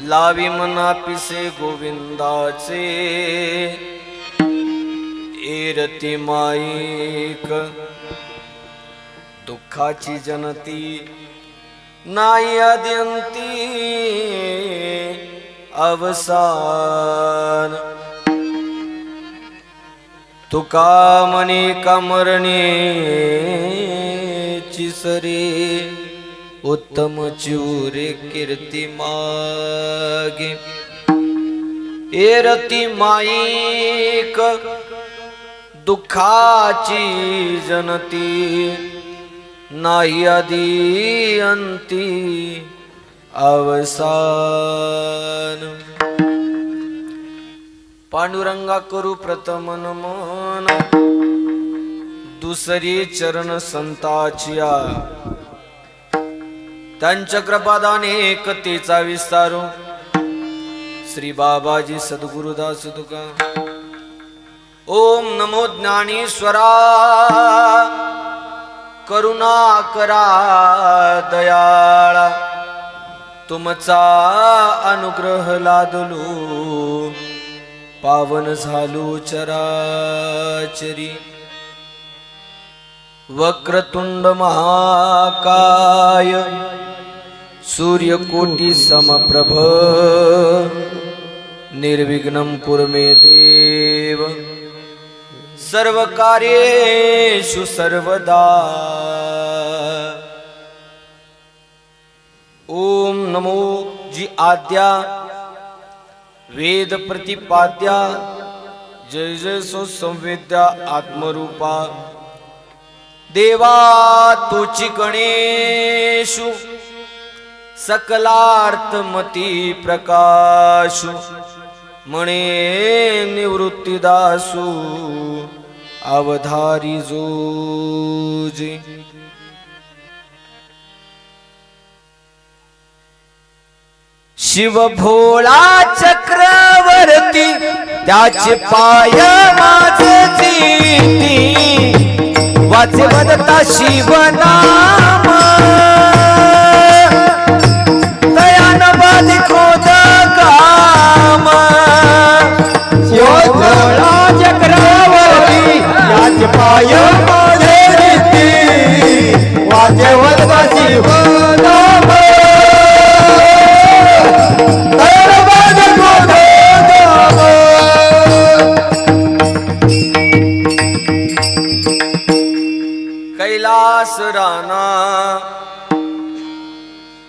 लावी मना पिसे गोविंदाचे एरती माईक दुःखाची जनती नाही अद्यंती अवसान तुका मने कामरणे चिसरे उत्तम चिवरे कीर्ती मागे एरती माईक दुःखाची जनती नाही आदी अंती अवसान पांडुरंगा करू प्रथम नमन दुसरी चरण संताचिया त्यांच्या कृपादाने एकतेचा विस्तारू श्री बाबाजी सद्गुरुदास तुका ओम नमो ज्ञानेश्वरा करुणा करा दयाळा तुमचा अनुग्रह लादलो पावन झालो चराचरी वक्रतुंड महाकाय सूर्यकोटी समप्रभ निर्विघ्नं कुरु मे देव सर्व कार्येषु सर्वदा ओम नमो जी आद्या वेद प्रतिपाद्या जय जय सो संवेद्या आत्मरूपा देवा तुची गणेशु सकलार्थमती प्रकाशु मणे निवृत्तिदासु अवधारी जोजी शिव भोळा चक्रवर्ती त्याचे पाय माझे जीती वाचे वदता शिवनाम दयान बाधी खोद काम शिव भोळा चक्रवर्ती त्याचे पाय माझे जीती वाचे वदता शिवनाम कैलास राणा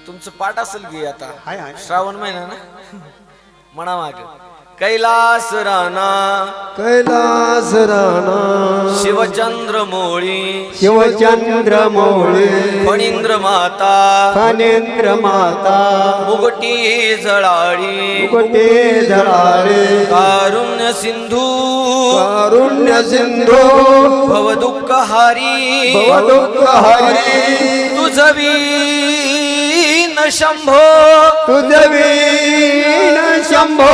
तुमचं पाठ असेल की आता श्रावण महिना ना म्हणा मागे कैलास राणा कैलास राणा शिवचंद्र मोळी शिवचंद्र मोळे फणींद्र माता फणींद्र माता मुगटी जळाळी मुकुटे जळाळे कारुण्य सिंधू कारुण्य सिंधू भवदुःख हारी भवदुःख हरी तुझवीन शंभो तुझवीन शंभो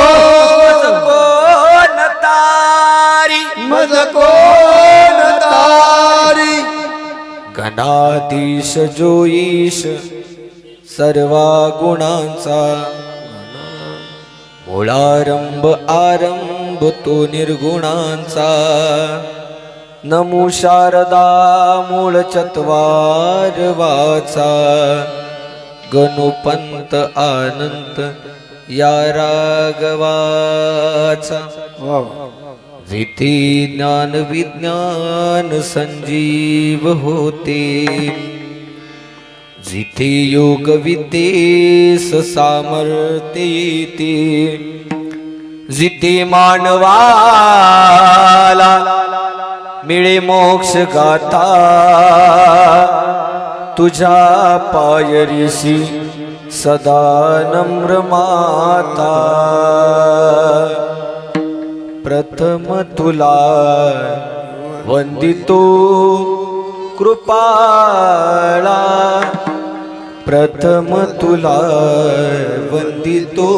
कोण तारी मज कोण तारी गणाधीश जोईश सर्वा गुणांचा मूळारंभ आरंभ तो निर्गुणांचा नमो शारदा मूळ चत्वार वाचा गणुपंत आनंत या रागवाचा विधी ज्ञान विज्ञान संजीव होते जिथे योग विद्येस सामर्थ्य जिथे मानवाला मिळे मोक्ष गाथा तुझ्या पायरीशी सदा नम्र माता प्रथम तुला वंदितो कृपाळा प्रथम तुला वंदितो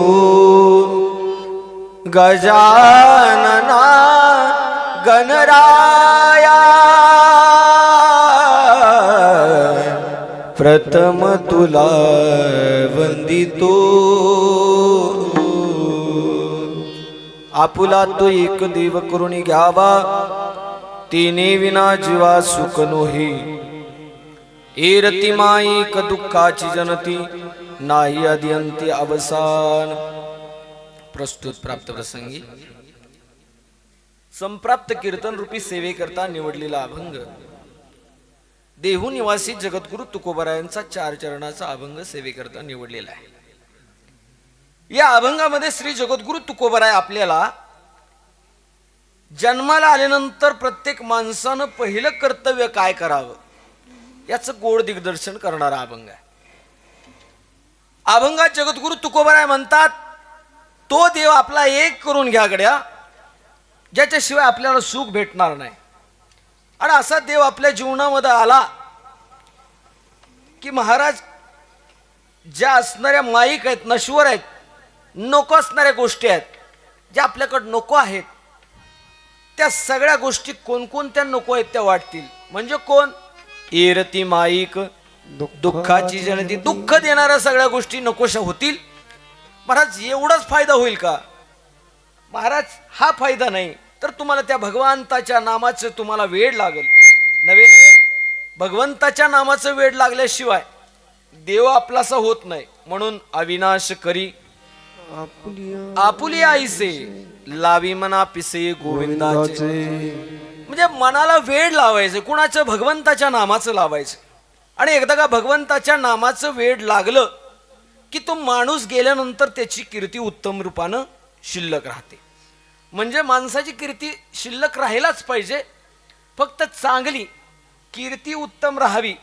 गजानना गणराया प्रथम तुला वंदितो आपुला तो एक देव करून घ्यावा, तिने विना जीवा सुख नोही. एरती माईक दुःखाची जनती, नाही अद्यंती अवसान. प्रस्तुत प्राप्त प्रसंगी संप्राप्त कीर्तन रूपी सेवेकरता निवडलेला अभंग देहू निवासी जगद्गुरु तुकोबारायांचा 4 चरणाचा अभंग सेवेकरता निवडलेला आहे. या अभंगामध्ये श्री जगद्गुरु तुकोबाराय आपल्याला जन्माला आल्यानंतर प्रत्येक माणसानं पहिलं कर्तव्य काय करावं याचं गोड दिग्दर्शन करणारा अभंग आहे. अभंगात जगद्गुरु तुकोबाराय म्हणतात, तो देव आपला एक करून घ्या गड्या, ज्याच्याशिवाय आपल्याला सुख भेटणार नाही. आणि असा देव आपल्या जीवनामध्ये आला की महाराज ज्या असणाऱ्या माईक आहेत, नश्वर आहेत, नको असणाऱ्या गोष्टी आहेत, ज्या आपल्याकडे नको आहेत, त्या सगळ्या गोष्टी कोणकोणत्या नको आहेत त्या वाटतील. म्हणजे कोण? एरती माईक दुःखाची जनती, दुःख देणाऱ्या सगळ्या गोष्टी नकोशा होतील. महाराज एवढाच फायदा होईल का? महाराज हा फायदा नाही, तर तुम्हाला त्या भगवंताच्या नामाचं तुम्हाला वेड लागेल. नवे भगवंताच्या नामाचं वेड लागल्याशिवाय देव आपलासा होत नाही. म्हणून अविनाश करी आपुली आईसे, लावी मना पिसे गोविंदाचे. म्हणजे मनाला वेड लावायचं, कुणाचं? भगवंताच्या नामाचं लावायचं. आणि एकदा का भगवंताच्या नामाचं वेड लागलं की तो माणूस गेल्यानंतर त्याची कीर्ती उत्तम रूपानं शिल्लक राहते. म्हणजे माणसाची कीर्ती शिल्लक राहायलाच पाहिजे, फक्त चांगली कीर्ती उत्तम राहावी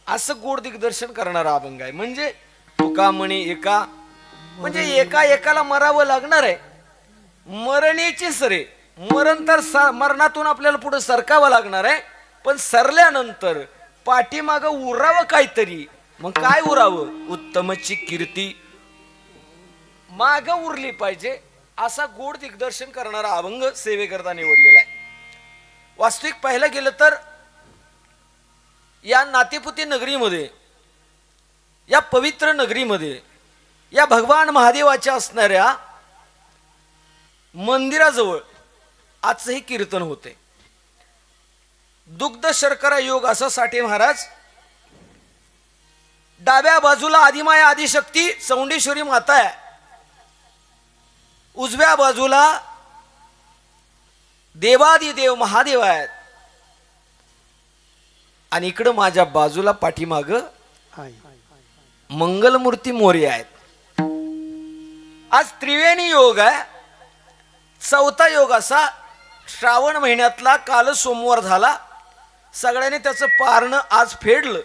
असं गोड दिग्दर्शन करणारा अभंग आहे. म्हणजे तुका म्हणे एका, म्हणजे एका एकाला मरावं लागणार आहे. मरणेची सरे, मरण तर मरणातून आपल्याला पुढे सरकावं लागणार आहे, पण सरल्यानंतर पाठीमागं उरावं काहीतरी. मग काय उरावं? उत्तमची कीर्ती माग उरली पाहिजे असा गोड दिग्दर्शन करणारा अभंग सेवेकरता निवडलेला आहे. वास्तविक पाहायला गेलं तर या नातेपुती नगरीमध्ये, या पवित्र नगरीमध्ये, या भगवान महादेवाच्या असणाऱ्या मंदिराजवळ आजही कीर्तन होते. दुग्ध शर्करा योग असा साठे महाराज, डाव्या बाजूला आदिमाया आदिशक्ती चौंडेश्वरी माता आहे, उजव्या बाजूला देवादिदेव महादेव आहेत, आणि इकडं माझ्या बाजूला पाठीमाग मंगलमूर्ती मोरे आहेत. आज त्रिवेणी योग आहे. चौथा योग असा श्रावण महिन्यातला काल सोमवार झाला, सगळ्यांनी त्याचं पारणं आज फेडलं,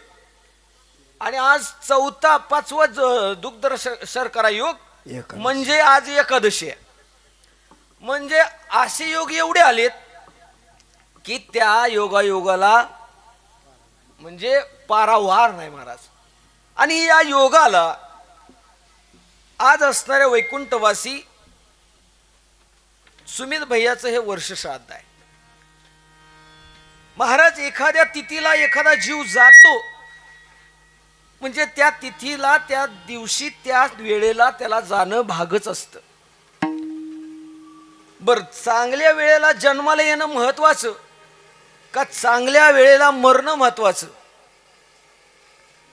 आणि आज चौथा 5वा दुग्ध शर्करा योग, म्हणजे आज एकादशी आहे. म्हणजे असे योग एवढे आलेत की त्या योगाला म्हणजे पारावार नाही महाराज. आणि या योगाला आज असणाऱ्या वैकुंठवासी सुमित भैयाचं हे वर्ष श्राद्ध आहे. महाराज एखाद्या तिथीला एखादा जीव जातो म्हणजे त्या तिथीला, त्या दिवशी, त्या वेळेला त्याला जाणं भागच असतं. बर, चांगल्या वेळेला जन्माला येणं महत्वाचं का चांगल्या वेळेला मरणं महत्वाचं?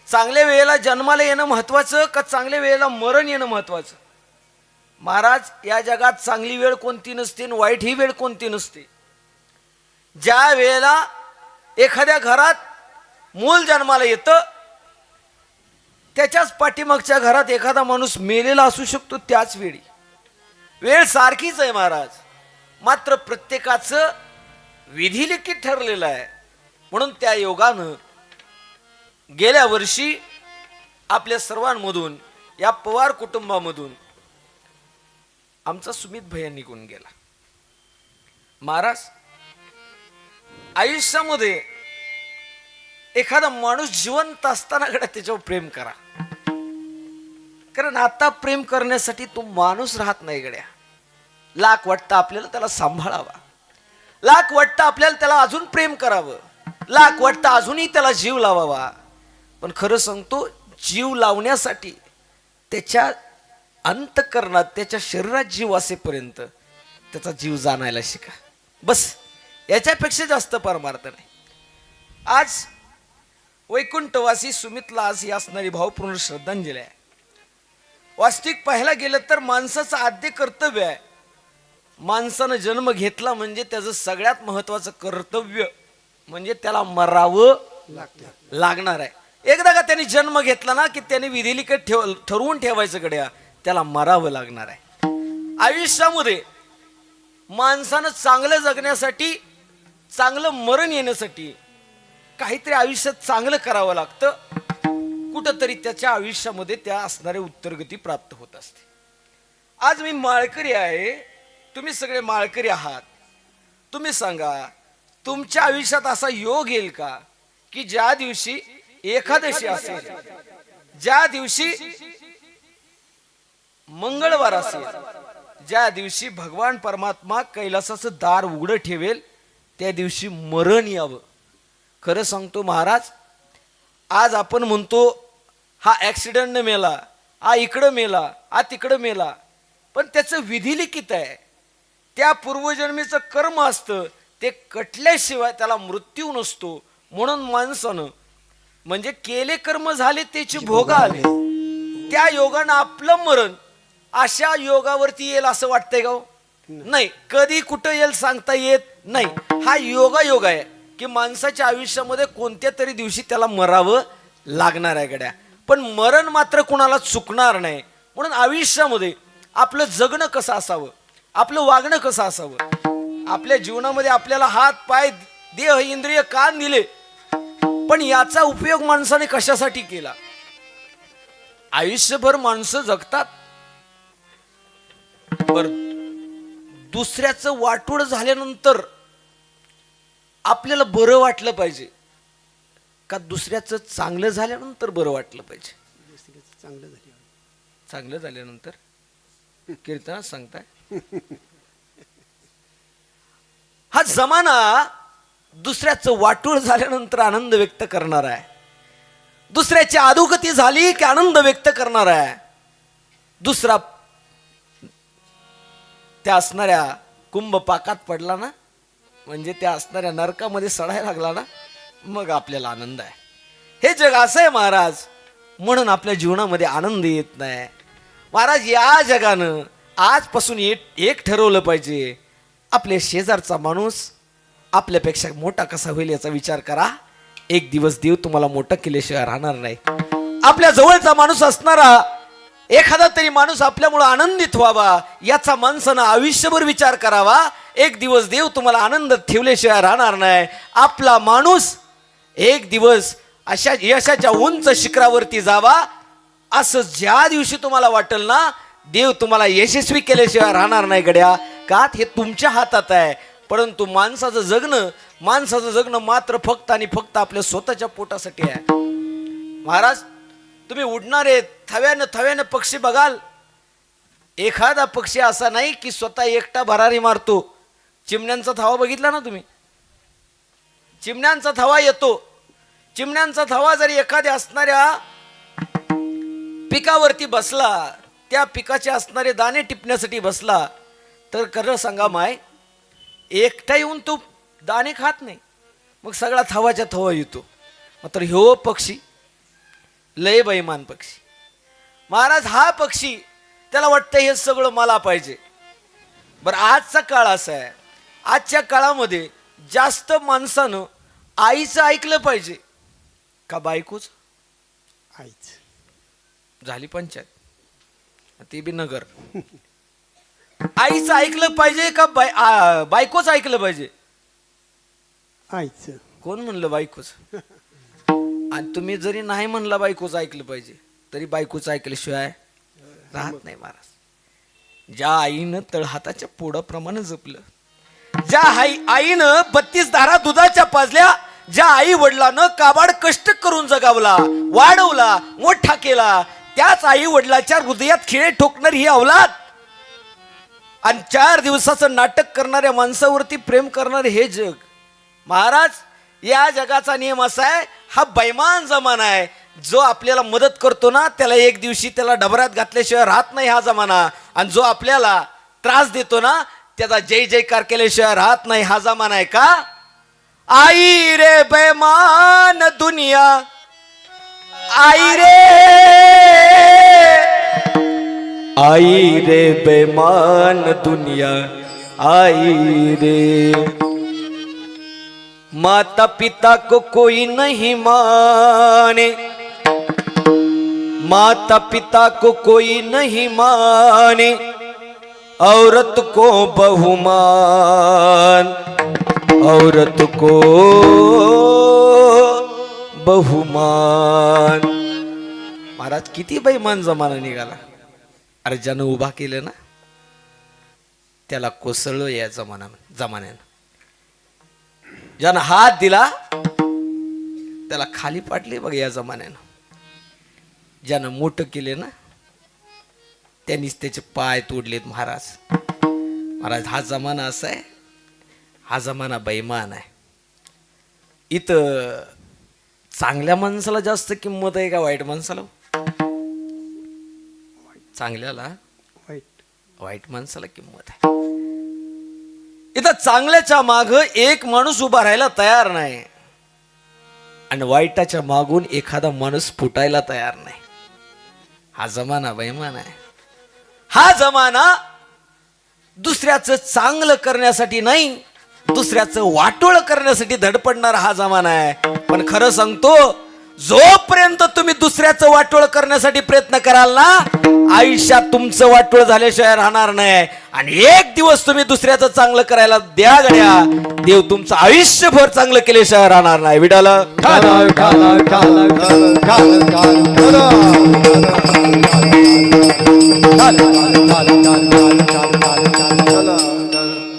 चांगल्या वेळेला जन्माला येणं महत्वाचं का चांगल्या वेळेला मरण येणं महत्वाचं? महाराज या जगात चांगली वेळ कोणती नसते आणि वाईट ही वेळ कोणती नसते. ज्या वेळेला एखाद्या घरात मूल जन्माला येतं त्याच्याच पाठीमागच्या घरात एखादा माणूस मेलेला असू शकतो. त्याच वेळी वेळ सारखीच आहे महाराज, मात्र प्रत्येकाचं विधिलिखित ठरलेलं आहे. म्हणून त्या योगानं गेल्या वर्षी आपल्या सर्वांमधून, या पवार कुटुंबामधून आमचा सुमित भैया निघून गेला. महाराज आयुष्यामध्ये एखादा माणूस जिवंत असताना गड्या त्याच्यावर प्रेम करा, कारण आता प्रेम करण्यासाठी तो माणूस राहत नाही गड्या. लाख वाटतं आपल्याला त्याला सांभाळावा, लाख वाटतं आपल्याला त्याला अजून प्रेम करावं, लाख वाटतं अजूनही त्याला जीव लावावा. पण खरं सांगतो, जीव लावण्यासाठी त्याच्या अंतःकरणात, त्याच्या शरीरात जीव असेपर्यंत त्याचा जीव जाणायला शिका. बस, याच्यापेक्षा जास्त परमार्थ नाही. आज वैकुंठवासी सुमितला आज ही असणारी भावपूर्ण श्रद्धांजली आहे. वास्तविक पाहायला गेलं तर माणसाचं आद्य कर्तव्य आहे. माणसानं जन्म घेतला म्हणजे त्याचं सगळ्यात महत्वाचं कर्तव्य म्हणजे त्याला मरावं लागणार आहे. एकदा का त्यांनी जन्म घेतला ना की त्याने विधिलिखित ठरवून ठेवायचं गड्या, त्याला मरावं लागणार आहे. आयुष्यामध्ये माणसानं चांगलं जगण्यासाठी, चांगलं मरण येण्यासाठी काहीतरी आयुष्यात चांगलं करावं लागतं. कुठंतरी त्याच्या आयुष्यामध्ये त्या असणारे उत्तरगती प्राप्त होत असते. आज मी माळकरी आहे, तुम्ही सगळे माळकरी आहात. तुम्ही सांगा, तुमच्या आयुष्यात असा योग येईल का की ज्या दिवशी एकादशी असेल, ज्या दिवशी मंगळवार असेल, ज्या दिवशी भगवान परमात्मा कैलासाचं दार उघडं ठेवेल, त्या दिवशी मरण यावं? खरं सांगतो महाराज, आज आपण म्हणतो हा ऍक्सिडेंटने मेला, हा इकडं मेला, हा तिकडं मेला, पण त्याचं विधिलिखित आहे. त्या पूर्वजन्मीचं कर्म असतं, ते कटल्याशिवाय त्याला मृत्यू नसतो. म्हणून माणसानं म्हणजे केले कर्म झाले त्याचे भोग आले, त्या योगानं आपलं मरण अशा योगावरती येईल असं वाटतंय का? नाही, कधी कुठं येईल सांगता येत नाही. हा योगायोग आहे की माणसाच्या आयुष्यामध्ये कोणत्या तरी दिवशी त्याला मरावं लागणार आहे गड्या. पण मरण मात्र कुणाला चुकणार नाही. म्हणून आयुष्यामध्ये आपलं जगणं कसं असावं, आपलं वागणं कसं असावं, आपल्या जीवनामध्ये आपल्याला हात पाय देह इंद्रिय कान दिले, पण याचा उपयोग माणसाने कशासाठी केला? आयुष्यभर माणसं जगतात, बर दुसऱ्याचं वाटोळ झाल्यानंतर आपल्याला बरं वाटलं पाहिजे का दुसऱ्याचं चांगलं झाल्यानंतर बरं वाटलं पाहिजे? चांगलं झाल्यानंतर कीर्तनात सांगताय. हा जमाना दुसऱ्याचं वाटोळ झाल्यानंतर आनंद व्यक्त करणार आहे, दुसऱ्याची अधोगती झाली की आनंद व्यक्त करणार आहे. दुसरा त्या असणाऱ्या कुंभपाकात पडला ना, म्हणजे त्या असणाऱ्या नरकामध्ये सडायला लागला ना, मग आपल्याला आनंद आहे. हे जग असं आहे महाराज, म्हणून आपल्या जीवनामध्ये आनंद येत नाही. महाराज, या जगानं आजपासून एक ठरवलं पाहिजे, आपल्या शेजारचा माणूस आपल्यापेक्षा मोठा कसा होईल याचा विचार करा. एक दिवस देव तुम्हाला मोठं केल्याशिवाय राहणार नाही. आपल्या जवळचा माणूस असणारा एखादा तरी माणूस आपल्यामुळे आनंदित व्हावा याचा माणसानं आयुष्यभर विचार करावा. एक दिवस देव तुम्हाला आनंद ठेवल्याशिवाय राहणार नाही. आपला माणूस एक दिवस अशा यशाच्या उंच शिखरावरती जावा, असं ज्या दिवशी तुम्हाला वाटेल ना, देव तुम्हाला यशस्वी केल्याशिवाय राहणार नाही गड्या. का? हे तुमच्या हातात आहे. परंतु माणसाचं जगणं मात्र फक्त आणि फक्त आपल्या स्वतःच्या पोटासाठी आहे. महाराज, तुम्ही उडणारे थव्यानं पक्षी बघाल, एखादा पक्षी असा नाही की स्वतः एकटा भरारी मारतो. चिमण्यांचा थवा बघितला ना तुम्ही? चिमण्यांचा थवा येतो. चिमण्यांचा थवा जरी एखाद्या असणाऱ्या पिकावरती बसला, त्या पिकाचे असणारे दाणे टिपण्यासाठी बसला, तर खरं सांगा माय, एकटा येऊन तो दाणे खात नाही, मग सगळा थवाच्या थवा येतो. मात्र ह्यो पक्षी लय बैमान पक्षी. महाराज, हा पक्षी त्याला वाटतं हे सगळं मला पाहिजे. बरं, आजचा काळ असा आहे, आजच्या काळामध्ये जास्त माणसानं आईचं ऐकलं पाहिजे का बायकोच? आईच झाली पंचायत, ते बी नगर. आईचं ऐकलं पाहिजे का बायकोच ऐकलं पाहिजे? आईच. कोण म्हणलं बायकोच? आणि तुम्ही जरी नाही म्हणला बायकोच ऐकलं पाहिजे, तरी बायकोच ऐकल्याशिवाय राहत नाही महाराज. ज्या आईनं तळहाताच्या पोडाप्रमाणे जपलं, ज्या आईनं 32 धारा दुधाच्या पाजल्या, ज्या आई वडिलानं काबाड कष्ट करून जगावला, वाढवला, मोठा केला, त्याच आई वडिलाच्या हृदयात खिळे ठोकणारी ही औलाद आणि 4 दिवसाचं नाटक करणाऱ्या माणसावरती प्रेम करणारे हे जग. महाराज, या जगाचा नियम असा आहे, हा बैमान जमाना आहे. जो आपल्याला मदत करतो ना, त्याला एक दिवशी त्याला डबऱ्यात घातल्याशिवाय राहत नाही हा जमाना. आणि जो आपल्याला त्रास देतो ना, त्याचा जय जयकार केल्याशिवाय राहत नाही हा जमाना आहे का? आई रे बेमान दुनिया, आई रे बेमान दुनिया, आई रे। माता पिता को कोई नहीं माने, माता पिता को कोई नहीं माने, औरत को बहुमान, औरत को बहुमान। महाराज किती बेईमान जमाना निघाला. अरे ज्यानं उभा केलं ना त्याला कोसळलो या जमान्यानं. ज्यानं हात दिला त्याला खाली पाडले बघ या जमान्यानं. ज्यानं मोठं केले ना त्यांनीच त्याचे पाय तोडलेत महाराज. महाराज हा जमाना असा आहे, हा जमाना बेईमान आहे. इथं चांगल्या माणसाला जास्त किंमत आहे का वाईट माणसाला? चांगल्याला वाईट माणसाला किंमत आहे. इथं चांगल्याच्या माग एक माणूस उभा राहायला तयार नाही आणि वाईटाच्या मागून एखादा माणूस फुटायला तयार नाही. हा जमाना बेईमान आहे. हा जमाना दुसऱ्याचं चांगलं करण्यासाठी नाही, दुसऱ्याचं वाटोळ करण्यासाठी धडपडणारा हा जमाना आहे. पण खरं सांगतो, जोपर्यंत तुम्ही दुसऱ्याचं वाटोळ करण्यासाठी प्रयत्न कराल ना, आयुष्यात तुमचं वाटोळ झाल्याशिवाय राहणार नाही. आणि एक दिवस तुम्ही दुसऱ्याचं चांगलं करायला द्या गड्या, देव तुमचं आयुष्यभर चांगलं केल्याशिवाय राहणार नाही. विडाला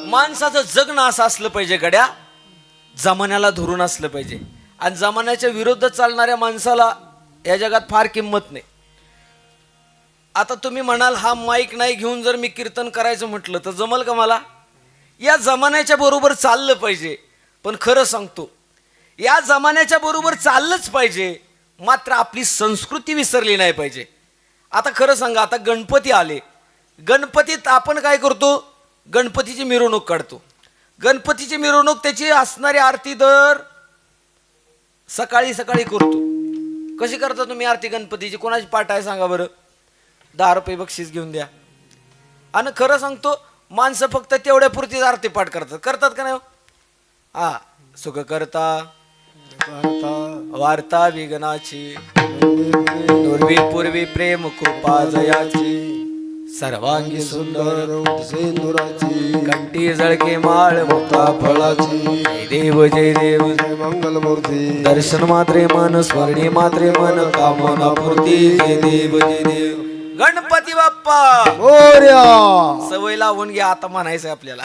माणसाचं जगणं असं असलं पाहिजे गड्या, जमान्याला धरून असलं पाहिजे. आणि जमान्याच्या विरुद्ध चालणाऱ्या माणसाला या जगात फार किंमत नाही. आता तुम्ही म्हणाल हा माईक नाही घेऊन जर मी कीर्तन करायचं म्हटलं तर जमल का मला? या जमान्याच्या बरोबर चाललं पाहिजे. पण खरं सांगतो, या जमान्याच्या बरोबर चाललंच पाहिजे, मात्र आपली संस्कृती विसरली नाही पाहिजे. आता खरं सांगा, आता गणपती आले, गणपतीत आपण काय करतो? गणपतीची मिरवणूक काढतो. गणपतीची मिरवणूक त्याची असणारी आरती दर सकाळी सकाळी करतो. कशी करता तुम्ही आरती गणपतीची? कोणाची पाठ आहे सांगा बरं? 10 रुपये बक्षीस घेऊन द्या. आणि खरं सांगतो, माणसं फक्त तेवढ्या पुरतीच आरती पाठ करतात का नाही? हा, सुख करता वार्ता विघ्नाची, पूर्वी पूर्वी प्रेम कृपा जयाची, सर्वांगी सुंदर सिंदुराची, कंठी जळके माळ मुक्ता फळाची, जय देव जय देव जय मंगलमूर्ती, दर्शन मात्रे मन स्मरणी मात्रे मन कामना पूर्ती, जय देव जय देव. गणपती बाप्पा मोरया. सवय लावून घ्या आता म्हणायचंय आपल्याला.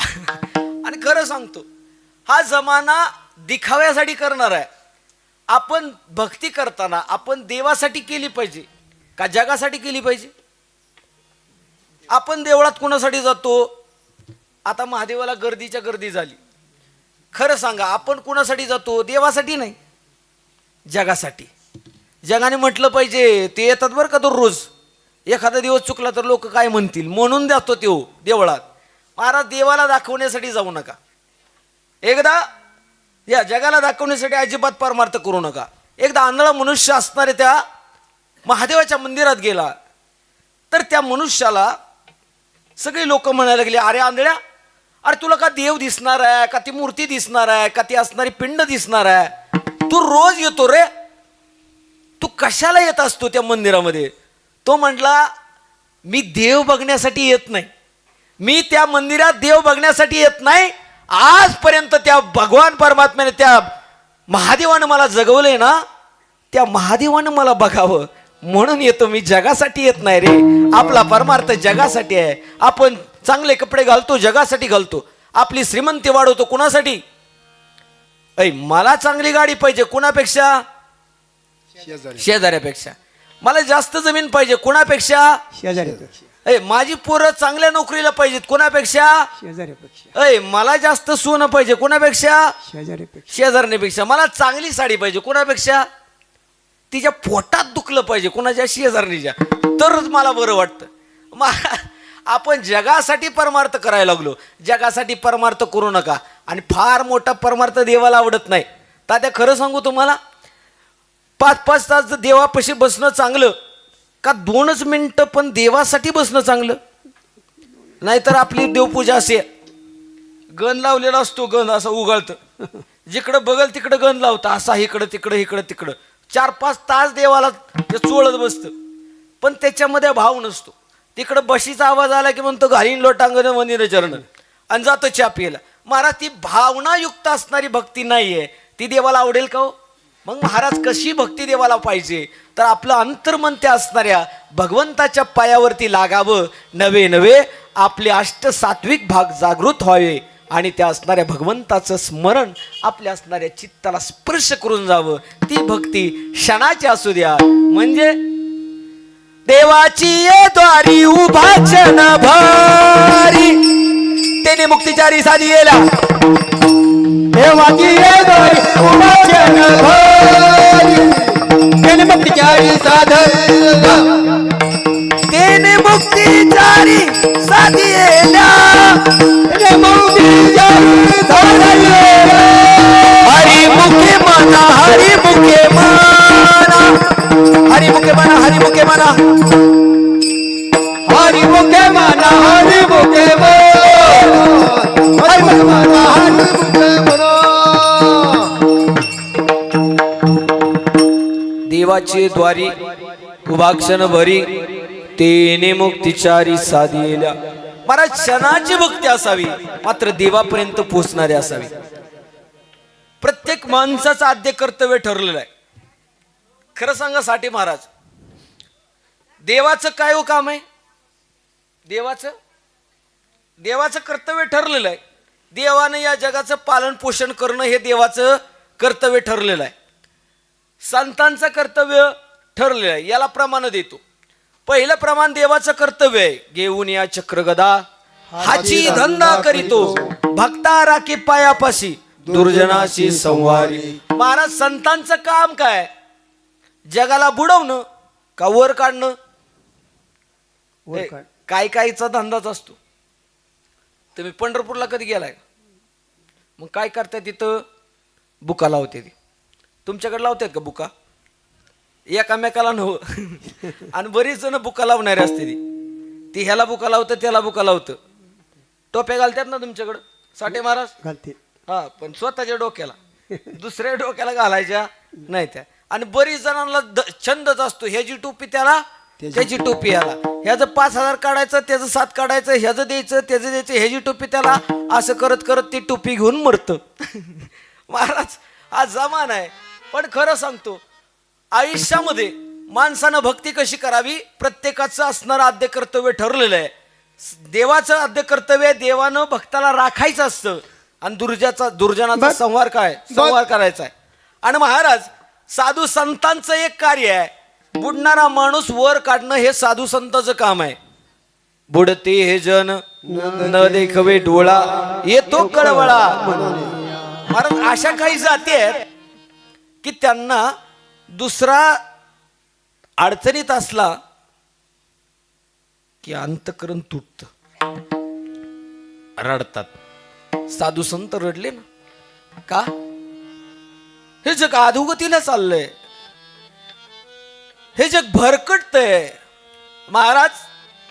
आणि खरं सांगतो, हा जमाना दिखाव्यासाठी करणार आहे. आपण भक्ती करताना आपण देवासाठी केली पाहिजे का जगासाठी केली पाहिजे? आपण देवळात कोणासाठी जातो? आता महादेवाला गर्दीच्या गर्दी झाली. खरं सांगा, आपण कोणासाठी जातो? देवासाठी नाही, जगासाठी. जगाने म्हटलं पाहिजे, ते येतात बरं का दररोज. एखादा दिवस चुकला तर लोक काय म्हणतील म्हणून जातो तो देवळात. महाराज देवाला दाखवण्यासाठी जाऊ नका. एकदा या जगाला दाखवण्यासाठी अजिबात परमार्थ करू नका. एकदा आंधळा मनुष्य असणारे त्या महादेवाच्या मंदिरात गेला, तर त्या मनुष्याला सगळे लोक म्हणायला लागले, अरे आंधळ्या, अरे तुला का देव दिसणार आहे का ती मूर्ती दिसणार आहे का ती असणारी पिंड दिसणार आहे? तू रोज येतो रे, तू कशाला येत असतो त्या मंदिरामध्ये? तो म्हटला, मी देव बघण्यासाठी येत नाही, मी त्या मंदिरात देव बघण्यासाठी येत नाही. आजपर्यंत त्या भगवान परमात्म्याने, त्या महादेवानं मला जगवलंय ना, त्या महादेवानं मला बघावं म्हणून येतो, मी जगासाठी येत नाही रे. आपला परमार्थ जगासाठी आहे. आपण चांगले कपडे घालतो जगासाठी घालतो, आपली श्रीमंती वाढवतो कुणासाठी? मला चांगली गाडी पाहिजे कुणापेक्षा? शेजाऱ्यापेक्षा. मला जास्त जमीन पाहिजे कुणापेक्षा? शेजाऱ्यापेक्षा. माझी पोरं चांगल्या नोकरीला पाहिजेत कुणापेक्षा? शेजाऱ्यापेक्षा. मला जास्त सोनं पाहिजे कुणापेक्षा? शेजाऱ्यापेक्षा. शेजारणीपेक्षा. मला चांगली साडी पाहिजे कुणापेक्षा? तिच्या पोटात दुखलं पाहिजे कुणाच्या? शेजारणीच्या. तरच मला बरं वाटतं. आपण जगासाठी परमार्थ करायला लागलो. जगासाठी परमार्थ करू नका. आणि फार मोठा परमार्थ देवाला आवडत नाही. तात्या खरं सांगू तुम्हाला, 5-5 तास देवापाशी बसणं चांगलं का 2च मिनिटं पण देवासाठी बसणं चांगलं? नाहीतर आपली देवपूजा असे गण लावलेला असतो, गण असं उघळतं, जिकडं बघल तिकडं गण लावतं, असा इकडं तिकडं इकडं तिकडं 4-5 तास देवाला ते चोळत बसतं. पण त्याच्यामध्ये भाव नसतो. तिकडं बशीचा आवाज आला की म्हणतो घालीन लोटांगण वंदिन चरण आणि जातो चहा प्यायला. महाराज ती भावनायुक्त असणारी भक्ती नाहीये, ती देवाला आवडेल का हो? मग महाराज कशी भक्ती देवाला पाहिजे? तर आपलं अंतर्मन त्या असणाऱ्या भगवंताच्या पायावरती लागावं. नवे नवे आपले सात्विक भाग जागृत व्हावे आणि त्या असणाऱ्या भगवंताचं स्मरण आपल्या असणाऱ्या चित्ताला स्पर्श करून जावं. ती भक्ती क्षणाची असू द्या. म्हणजे देवाची ये द्वारी उभा क्षण भारी, त्याने मुक्तिचारी साधी गेला. देवाची ये द्वारी उभा क्षण भारी, त्याने मुक्तिचारी साधला. त्याने मुक्तिचारी साधी गेला. त्याने मुक्तिचारी साधला. हरी मुखे माना, हरी मुखे माना, हरी मुखे माना, हरी मुखे माना, हरी मुखे माना, हरी मुखे माना, हरी मुखे माना, हरी मुखे माना. देवाची द्वारी उभा क्षण भरी, तेने मुक्तिचारी साधिला. महाराज क्षणाची भक्ती असावी, मात्र देवापर्यंत पोहोचणारी असावी. प्रत्येक माणसाचं आद्य कर्तव्य ठरलेलं आहे. खरं सांगा साठी महाराज, देवाचं काय हो काम आहे? देवाचं कर्तव्य ठरलेलं आहे. देवानं या जगाचं पालन पोषण करणं हे देवाचं कर्तव्य ठरलेलं आहे. संतांचं कर्तव्य ठरलेलं आहे. याला प्रमाण देतो. पहिलं प्रमाण देवाचं कर्तव्य आहे, घेऊन या चक्रगदा हाची धंदा करीतो, भक्ता राखी पायापाशी दुर्जनाशी संवारी. महाराज संतांचं काम काय? जगाला बुडवणं का वर काढणं? काय कायचा धंदाच असतो. तुम्ही पंढरपूरला कधी गेलाय? मग काय करताय तिथं? बुका लावते. ती तुमच्याकडे लावतात का बुका? एकामेकाला नव आणि बरीच जण बुका लावणारे असते. ती ह्याला बुका लावतं, त्याला बुका लावतं. टोप्या घालतात ना तुमच्याकडं साठी महाराज? घालते. हा, पण स्वतःच्या डोक्याला, दुसऱ्या डोक्याला घालायच्या नाही त्या. आणि बरीच जणांना छंदच असतो, ह्याची टोपी त्याला, त्याची टोपी याला, ह्याचं 5,000 काढायचं, त्याचं 7 काढायचं, ह्याचं द्यायचं, त्याचं द्यायचं, ह्याची टोपी त्याला, असं करत करत ती टोपी घेऊन मरतं. महाराज हा जमान आहे. पण खरं सांगतो, आयुष्यामध्ये माणसानं भक्ती कशी करावी, प्रत्येकाचं असणारं आद्य कर्तव्य ठरलेलं आहे. देवाचं आद्य कर्तव्य देवानं भक्ताला राखायचं असतं आणि दुर्जनाचा संहार करायचा आहे. आणि महाराज साधू संतांचं एक कार्य आहे, बुडणारा माणूस वर काढणं हे साधू संतांचं काम आहे. बुडते हे जन न देखवे डोळा, येतो कळवळा. महाराज अशा काही जाती आहेत की त्यांना दुसरा अडचणीत असला की अंतकरण तुटत, रडतात. साधू संत रडले ना का? हे जग अधोगतीला चाललंय, हे जग भरकटतंय. महाराज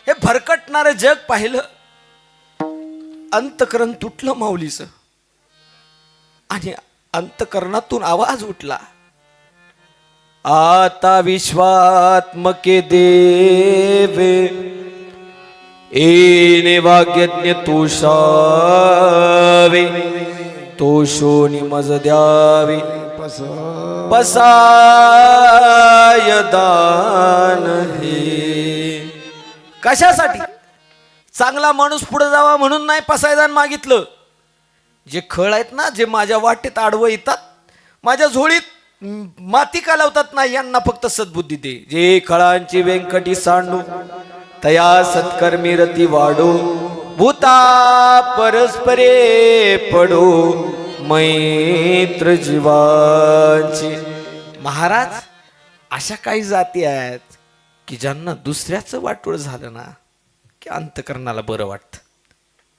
हे भरकटणारं जग पाहिलं, अंतकरण तुटलं माऊलीचं आणि अंतकरणातून आवाज उठला, आता विश्वात्मके देवे एने वाग्यज्ञ तोषावे, तोषोनी मज द्यावे पसाय दान हे. कशासाठी? चांगला माणूस पुढे जावा म्हणून नाही पसायदान मागितलं. जे खळ आहेत ना, जे माझ्या वाटेत आडवं येतात, माझ्या झोळीत माती का लावतात ना, यांना फक्त सद्बुद्धी दे. जे खळांची व्यंकटी सांडू तया सत्कर्मी रती वाढो, भूता परस्परे पडो मैत्र जीवांची. महाराज अशा काही जाती आहेत की ज्यांना दुसऱ्याचं वाटोळ झालं ना की अंतकरणाला बरं वाटतं.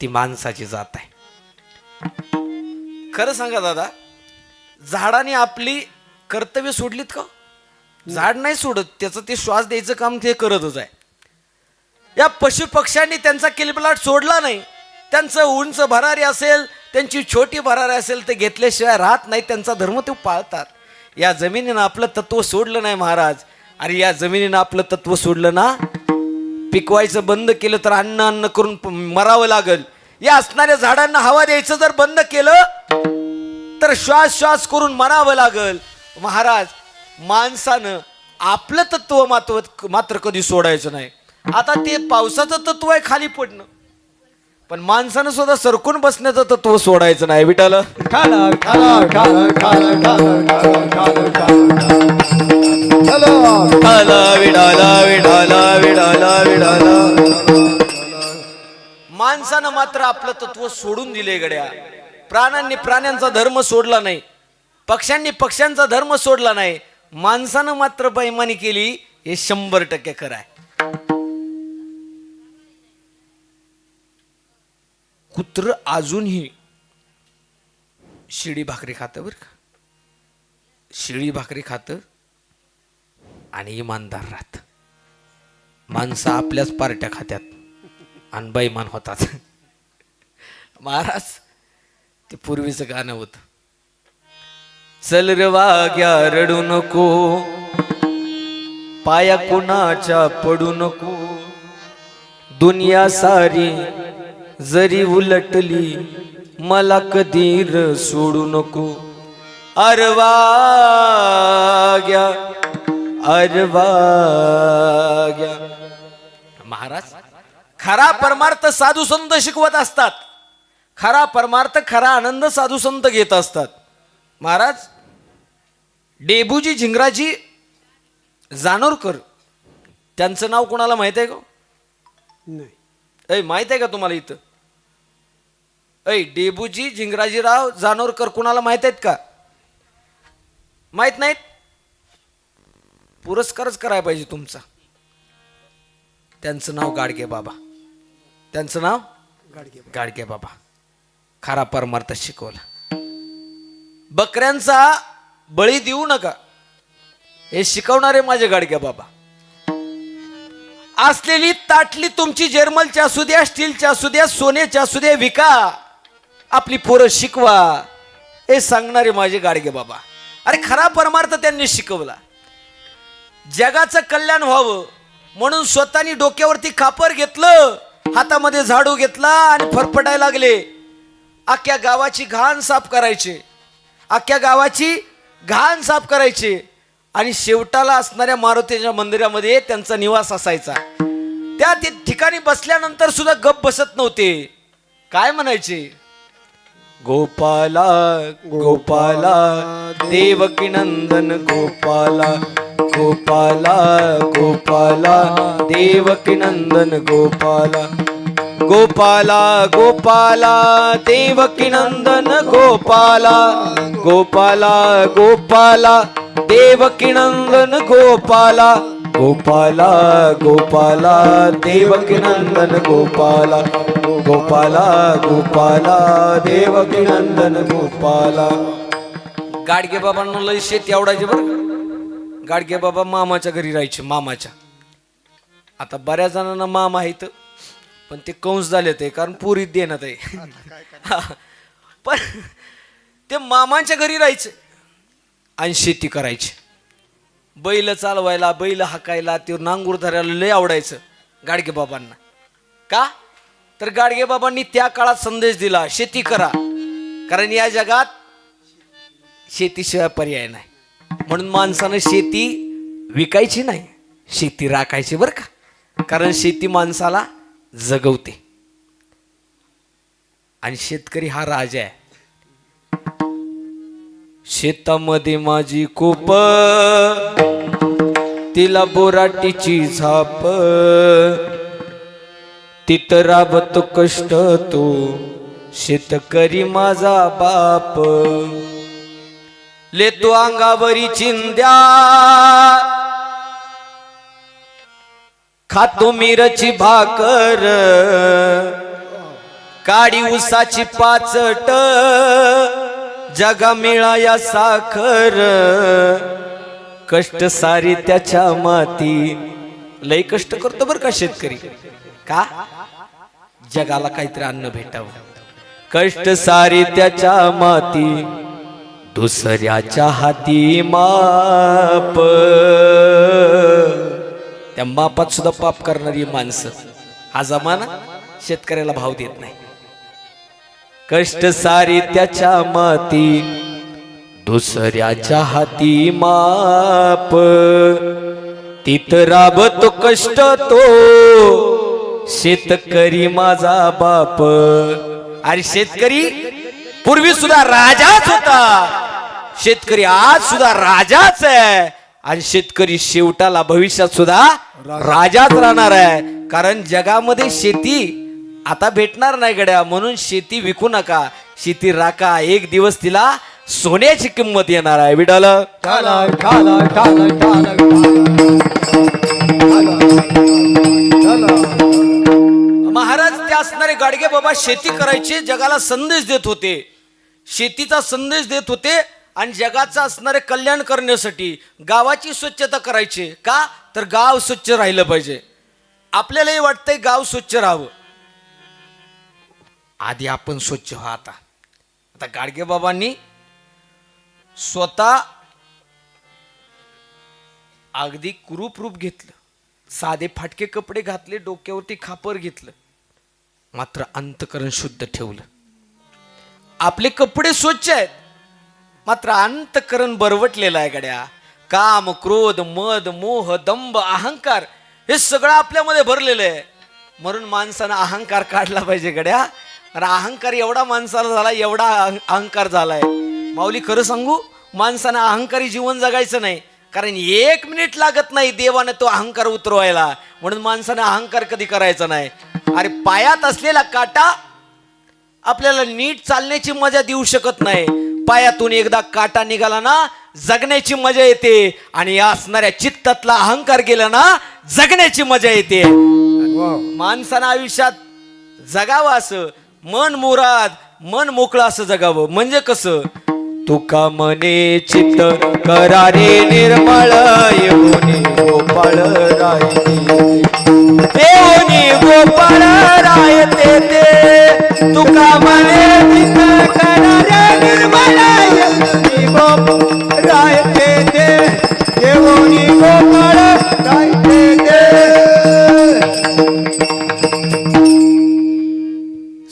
ती माणसाची जात आहे. खरं सांगा दादा, झाडाने आपली कर्तव्य सोडलीत का? झाड नाही सोडत, त्याचं ते श्वास द्यायचं काम ते करतच आहे. या पशु पक्ष्यांनी त्यांचा किलबिलाट सोडला नाही. त्यांचं उंच भरारी असेल, त्यांची छोटी भरारी असेल, ते घेतल्याशिवाय राहत नाही. त्यांचा धर्म ते पाळतात. या जमिनीनं आपलं तत्व सोडलं नाही महाराज. अरे या जमिनीनं आपलं तत्व सोडलं ना, पिकवायचं बंद केलं तर अन्न अन्न करून मरावं लागल. या असणाऱ्या झाडांना हवा द्यायचं जर बंद केलं तर श्वास श्वास करून मरावं लागल. महाराज, माणसानं आपलं तत्व मात्र कधी सोडायचं नाही. आता ते पावसाचं तत्व आहे खाली पडणं, पण माणसानं सुद्धा सरकून बसण्याचं तत्व सोडायचं नाही. विठाल खाला खाला खाला खाला खाला खाला खाला विडाला विडाला विडाला विडाला. माणसानं मात्र आपलं तत्व सोडून दिले गड्या. प्राण्यांनी प्राण्यांचा धर्म सोडला नाही, पक्ष्यांनी पक्ष्यांचा धर्म सोडला नाही. माणसानं मात्र बेईमानी केली, हे 100% खरं आहे. कुत्र अजूनही शिळी भाकरी खातं बरं का, शिळी भाकरी खातं आणि इमानदार राहत. माणसं आपल्याच पार्ट्या खात्यात आणि बेईमान होतात. महाराज, ते पूर्वीचं गाणं होतं, चल रे वाग्या रडू नको, पाया कुणाच्या पडू नको, दुनिया सारी जरी उलटली मला कधी र सोडू नको. अरवाग्या अरवाग्या. महाराज, खरा परमार्थ साधू संत शिकवत असतात. खरा परमार्थ, खरा आनंद साधू संत घेत असतात. महाराज, डेबूजी झिंगराजी जानोरकर, त्यांचं नाव कोणाला माहित आहे का? नाही. ऐ, माहित आहे का तुम्हाला इथं? ऐ, डेबूजी झिंगराजीराव जानोरकर कोणाला माहित आहेत का? माहित नाहीत? पुरस्कारच करायला पाहिजे तुमचा. त्यांचं नाव गाडगे बाबा. त्यांचं नाव गाडगे बाबा. खरा परमार्थ शिकवला. बकऱ्यांचा बळी देऊ नका हे शिकवणारे माझे गाडगे बाबा. असलेली ताटली तुमची जर्मलच्या असू द्या, स्टीलच्या असू द्या, सोन्याच्या असू द्या, विका, आपली पोरं शिकवा, हे सांगणारे माझे गाडगे बाबा. अरे खरा परमार्थ त्यांनी शिकवला. जगाचं कल्याण व्हावं म्हणून स्वतःनी डोक्यावरती खापर घेतलं, हातामध्ये झाडू घेतला आणि फरफटायला लागले. अख्ख्या गावाची घाण साफ करायचे, अख्ख्या गावाची घाण साफ करायचे. आणि शेवटाला असणाऱ्या मारुतीच्या मंदिरामध्ये त्यांचा निवास असायचा. त्या ठिकाणी बसल्यानंतर सुद्धा गप बसत नव्हते. काय म्हणायचे? गोपाला गोपाला देवकी नंदन गोपाला, गोपाला गोपाला देवकी नंदन गोपाला, गोपाला गोपाला देवकी नंदन गोपाला, गोपाला गोपाला देवकी नंदन गोपाला, गोपाला गोपाला देवकी नंदन गोपाला, गोपाला गोपाला देवकी नंदन गोपाला. गाडगे बाबांना लय शेती आवडायची बरं. गाडगे बाबा मामाच्या घरी राहायचे, मामाच्या. आता बऱ्याच जणांना मामा आहेत, पण ते कंस झाले ते, कारण पुरीत देण्यात आहे. पण ते मामांच्या घरी राहायचे आणि शेती करायची. बैल चालवायला, बैल हाकायला, ते नांगूर धरायला लय आवडायचं गाडगे बाबांना. का? तर गाडगे बाबांनी त्या काळात संदेश दिला, शेती करा, कारण या जगात शेतीशिवाय पर्याय नाही. म्हणून माणसानं शेती विकायची नाही, शेती राखायची बरं का, कारण शेती माणसाला जगवते. आणि शेतकरी हा राजा आहे. शेतामध्ये माझी कोप, तिला बोराटीची झाप, तिथं राबतो कष्ट तो शेतकरी माझा बाप. लेतो अंगावरी चिंद्या, खातो मिरची भाकर काडी उसाची पाचट जगा मिळाया साखर कष्ट सारी त्याच्या माती लय कष्ट करतो बर का शेतकरी का जगाला काहीतरी अन्न भेटावं कष्ट सारी त्याच्या माती दुसऱ्याच्या हाती माप त्या मापात सुद्धा पाप करणारी माणसं हा जमाना शेतकऱ्याला भाव देत नाही कष्ट सारी त्याच्या माती दुसऱ्याच्या हाती माप तित राबतो कष्ट तो शेतकरी माझा बाप अरे शेतकरी पूर्वी सुद्धा राजाच होता शेतकरी आज सुद्धा राजाच आहे आणि शेतकरी शेवटाला भविष्यात सुद्धा राजाच राहणार आहे कारण जगामध्ये शेती आता भेटणार नाही गड्या म्हणून शेती विकू नका शेती राखा एक दिवस तिला सोन्याची किंमत येणार आहे विडाल महाराज ते असणारे गाडगे बाबा शेती करायचे जगाला संदेश देत होते शेतीचा संदेश देत होते आणि जगाचं असणारे कल्याण करण्यासाठी गावाची स्वच्छता करायची का तर गाव स्वच्छ राहिलं पाहिजे आपल्यालाही वाटतंय गाव स्वच्छ राहावं आधी आपण स्वच्छ व्हा आता गाडगे बाबांनी स्वतः अगदी कुरूप रूप घेतलं साधे फाटके कपडे घातले डोक्यावरती खापर घेतलं मात्र अंतकरण शुद्ध ठेवलं आपले कपडे स्वच्छ आहेत मात्र अंतकरण बरवटलेलं आहे गड्या काम क्रोध मद मोह दंभ अहंकार हे सगळं आपल्यामध्ये भरलेलं आहे म्हणून माणसानं अहंकार काढला पाहिजे गड्या आणि अहंकार एवढा माणसाला झाला एवढा अहंकार झालाय माऊली खरं सांगू माणसानं अहंकारी जीवन जगायचं नाही कारण 1 मिनिट लागत नाही देवाने तो अहंकार उतरवायला म्हणून माणसानं अहंकार कधी करायचा नाही अरे पायात असलेला काटा आपल्याला नीट चालण्याची मजा देऊ शकत नाही पायातून एकदा काटा निघाला ना जगण्याची मजा येते आणि या असणाऱ्या चित्तातला अहंकार गेला ना जगण्याची मजा येते माणसानं आयुष्यात जगावं असं मन मुराद मन मोकळं असं जगावं म्हणजे कसं तुका मने चित्त करारे निर्मळ येऊनी गोपाळ राय येऊनी गोपाळ राय ते तुका मने चित्त करारे निर्मळ येऊनी गोपाळ राय ते येऊनी गोपाळ राय ते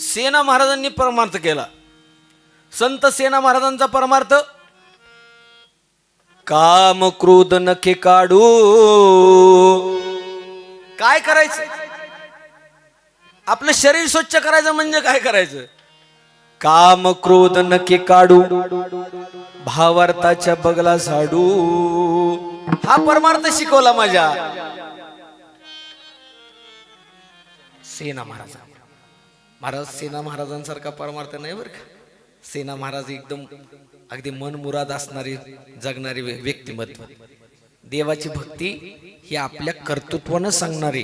सेना महाराजांनी परमार्थ केला संत सेना महाराजांचा परमार्थ काम क्रोध नखे काढू काय करायचं आपलं शरीर स्वच्छ करायचं म्हणजे काय करायचं काम क्रोध नखे काढू भावार्थाच्या बगला झाडू हा परमार्थ शिकवला माझ्या सेना महाराज सेना महाराजांसारखा परमार्थ नाही बरं का सेना महाराज एकदम अगदी मनमुराद असणारे जगणारे व्यक्तिमत्व देवाची भक्ती ही आपल्या कर्तृत्वानं सांगणारे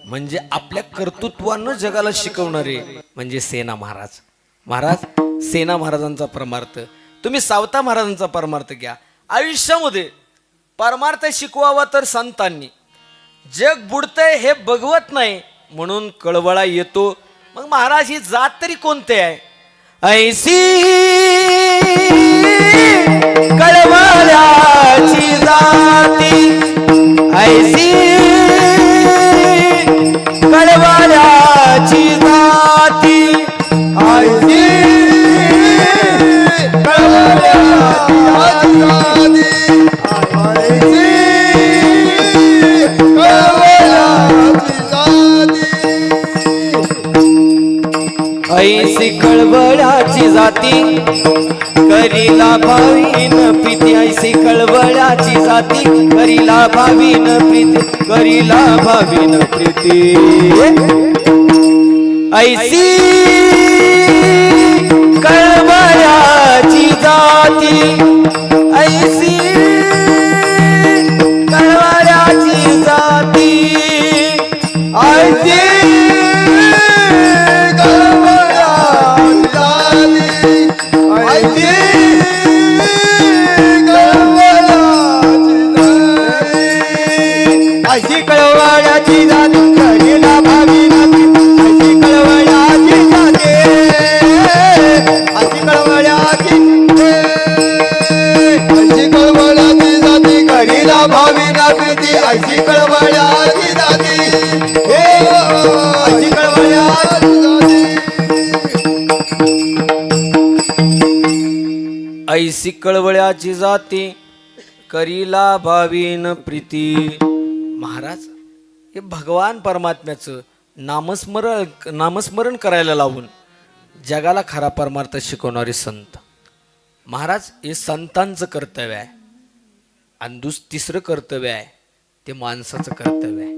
म्हणजे आपल्या कर्तृत्वानं जगाला शिकवणारे म्हणजे सेना महाराज सेना महाराजांचा परमार्थ तुम्ही सावता महाराजांचा परमार्थ घ्या आयुष्यामध्ये परमार्थ शिकवावा तर संतांनी जग बुडतंय हे बघवत नाही म्हणून कळवळा येतो मग महाराज ही जात तरी कोणते आहे ऐसी कळवळ्याची जाती ऐसी कळवळ्याची जाती ऐसी कळवळ्याची ऐसी कळवळ्याची जाती करीला भावीन प्रीती ऐसी कळवळ्याची जाती करीला भावीन प्रीती करीला भावीन प्रीती ऐसी कळवळ्याची जाती ऐसी कळवळ्याची जाती ऐसी कळवळ्याची जाती करीला भावीन प्रीती. महाराज हे भगवान परमात्म्याचं नामस्मरण करायला लावून जगाला खरा परमार्थ शिकवणारे संत. महाराज हे संतांचं कर्तव्य आहे. आणि तिसरं कर्तव्य आहे ते माणसाचं कर्तव्य आहे.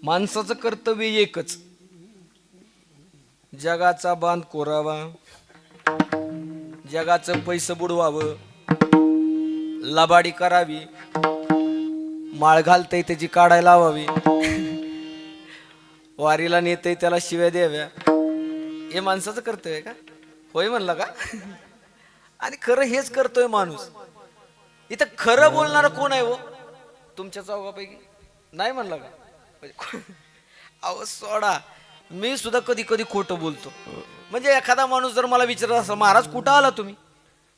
माणसाचं कर्तव्य एकच, जगाचा बांध कोरावा, जगाचं पैसं बुडवावं, लबाडी करावी, माळ घालतय त्याची काढायला लावावी, वारीला नेतय त्याला शिव्या द्याव्या. हे माणसाचं कर्तव्य का? होय म्हणला का? आणि खरं हेच करतोय माणूस. इथं खरं बोलणार कोण आहे हो तुमच्या चौघापैकी? नाही म्हणला का? अहो सोडा, मी सुद्धा कधी कधी खोटं बोलतो. म्हणजे एखादा माणूस जर मला विचारत असला, महाराज कुठं आला तुम्ही,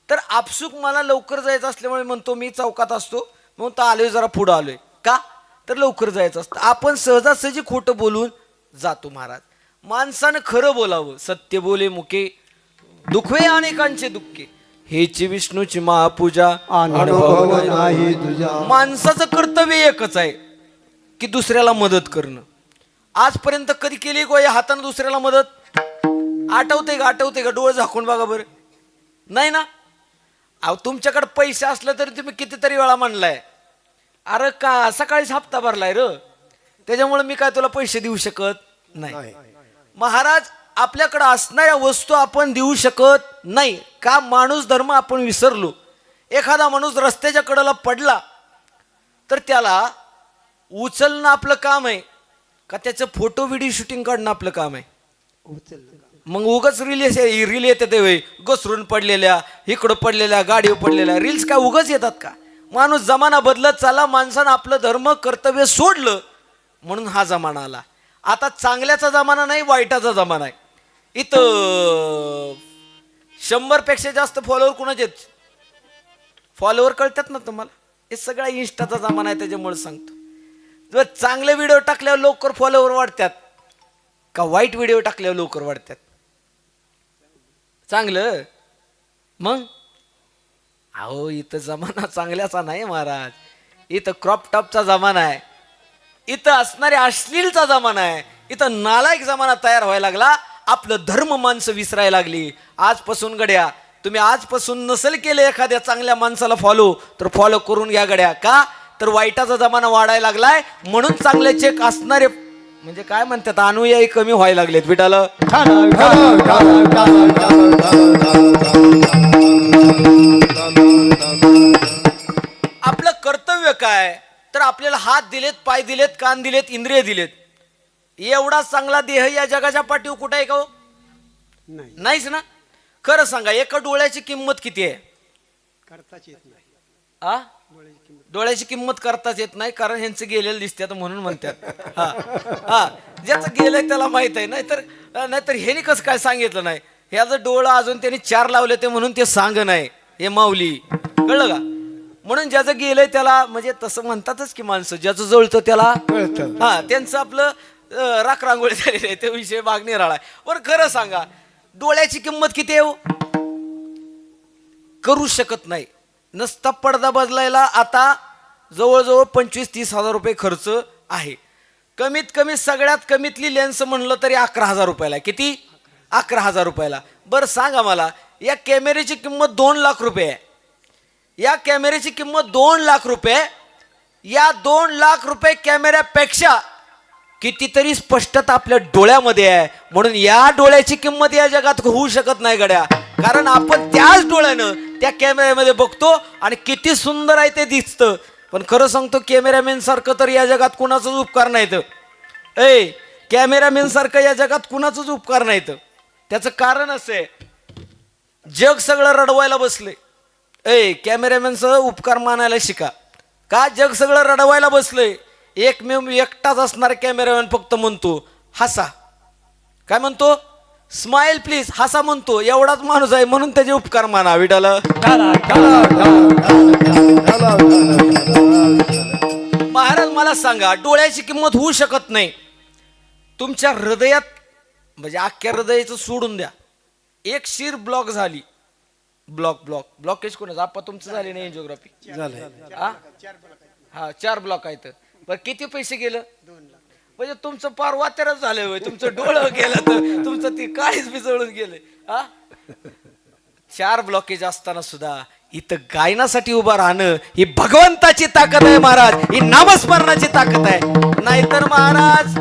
तर आपसुक मला लवकर जायचं असल्यामुळे म्हणतो मी चौकात असतो, म्हणून तर आलोय, जरा पुढं आलोय. का तर लवकर जायचं असतं. आपण सहजासहजी खोटं बोलून जातो. महाराज माणसानं खरं बोलावं. सत्य बोले मुके दुखवे अनेकांचे दुःखे, हेची विष्णूची महापूजा अनुभव नाही तुझा. माणसाचं कर्तव्य एकच आहे की दुसऱ्याला मदत करणं. आजपर्यंत कधी केली का या हाताने दुसऱ्याला मदत? आठवते का? डोळे झाकून बघा बरं. नाही ना. अहो तुमच्याकडे पैसे असलं तरी तुम्ही कितीतरी वेळा म्हणलाय, अरे का सकाळीच हप्ता भरलाय र, त्याच्यामुळे मी काय तुला पैसे देऊ शकत नाही. महाराज आपल्याकडे असणाऱ्या वस्तू आपण देऊ शकत नाही का? माणूस धर्म आपण विसरलो. एखादा माणूस रस्त्याच्या कडेला पडला तर त्याला उचलणं आपलं काम आहे का त्याचं फोटो व्हिडिओ शूटिंग काढणं आपलं काम आहे? मग उगाच रील येते घसरून पडलेल्या, इकडं पडलेल्या, गाडीवर पडलेल्या रील्स काय उगाच येतात का? माणूस जमाना बदलत चालला, माणसानं आपलं धर्म कर्तव्य सोडलं म्हणून हा जमाना आला. आता चांगल्याचा जमाना नाही, वाईटाचा जमाना आहे. इथं 100 पेक्षा जास्त फॉलोअर कुणाचे आहेत? फॉलोअर कळतात ना तुम्हाला? हे सगळा इंस्टाचा जमाना आहे, त्याच्यामुळे सांगतो. जर चांगले व्हिडिओ टाकल्यावर लवकर फॉलोअर वाढतात का वाईट व्हिडिओ टाकल्यावर लवकर वाढतात? चांगलं. मग अहो इथं जमाना चांगल्याचा नाही महाराज, इथं क्रॉप टॉपचा जमाना आहे, इथं असणारे अश्लीलचा जमाना आहे, इथं नालायक जमाना तयार व्हायला लागला. आपलं धर्म माणसं विसरायला लागली. आजपासून गड्या तुम्ही आजपासून नसेल केलं एखाद्या चांगल्या माणसाला फॉलो, तर फॉलो करून घ्या गड्या. का तर वाईटाचा जमाना वाढायला लागलाय, म्हणून चांगले चेक असणारे म्हणजे काय म्हणतात अनुयायी कमी व्हायला लागलेत. विटाला आपलं कर्तव्य काय तर आपल्याला हात दिलेत, पाय दिलेत, कान दिलेत, इंद्रिय दिलेत. एवढा चांगला देह या जगाच्या पाठीवर कुठे आहे का हो? नाहीच ना. खरं सांगा, एका डोळ्याची किंमत किती आहे? करताच येत नाही. आ डोळ्याची किंमत करताच येत नाही, कारण ह्यांचं गेलेलं दिसतात म्हणून म्हणतात. हा हा ज्याचं गेलंय त्याला माहित आहे. नाहीतर ह्यानी कसं काय सांगितलं नाही? ह्याचं डोळं अजून त्यांनी 4 लावले ते म्हणून ते सांग नाही, हे माऊली. कळलं का? म्हणून ज्याचं गेलंय त्याला म्हणजे तसं म्हणतातच की माणसं ज्याचं जळतं त्याला कळतं. हा त्यांचं आपलं राख रांगोळी झालेली आहे, ते विषय मागणी राळा. बरं खरं सांगा, डोळ्याची किंमत किती आहे? करू शकत नाही. नसता पडदा बदलायला आता जवळजवळ 25-30 हजार रुपये खर्च आहे. कमीत कमी सगळ्यात कमीतली लेन्स म्हणलं तरी 11,000 रुपयाला. किती? 11,000 रुपयाला. बरं सांगा मला, या कॅमेऱ्याची किंमत 2 लाख रुपये आहे. या कॅमेऱ्याची किंमत 2 लाख रुपये. या 2 लाख रुपये कॅमेऱ्यापेक्षा कितीतरी स्पष्टता आपल्या डोळ्यामध्ये आहे. म्हणून या डोळ्याची किंमत या जगात होऊ शकत नाही गड्या, कारण आपण त्याच डोळ्यानं त्या कॅमेऱ्यामध्ये बघतो आणि किती सुंदर आहे ते दिसतं. पण खरं सांगतो, कॅमेरामॅन सारखं तर या जगात कुणाचाच उपकार नाहीत. कॅमेरामॅन सारखं या जगात कुणाचाच उपकार नाहीत. त्याचं कारण असं आहे, जग सगळं रडवायला बसले. कॅमेरामॅनचं उपकार मानायला शिका. का जग सगळं रडवायला बसलंय? एकमेव एकटाच असणार कॅमेरामॅन फक्त म्हणतो हसा. काय म्हणतो? स्माइल प्लीज, हसा म्हणतो. एवढाच माणूस आहे म्हणून त्याचे उपकार माना. विडाला महाराज मला सांगा, डोळ्याची किंमत होऊ शकत नाही. तुमच्या हृदयात म्हणजे अख्ख्या हृदयाचं सोडून द्या, एक शीर ब्लॉक झाली ब्लॉकेज कोणाचं? आप्पा तुमचं झाले नाही जिओग्राफी? झालंय. हा 4 ब्लॉक आहेत. बरं किती पैसे गेलं? म्हणजे तुमचं पार वातेरच झालं होय. तुमचं डोळं गेलं तर तुमचं ती काळीच बिजळून गेले. हा 4 ब्लॉकेज असताना सुद्धा इथं गायनासाठी उभं राहणं ही भगवंताची ताकद आहे महाराज. ही नामस्मरणाची ताकद आहे. नाहीतर महाराज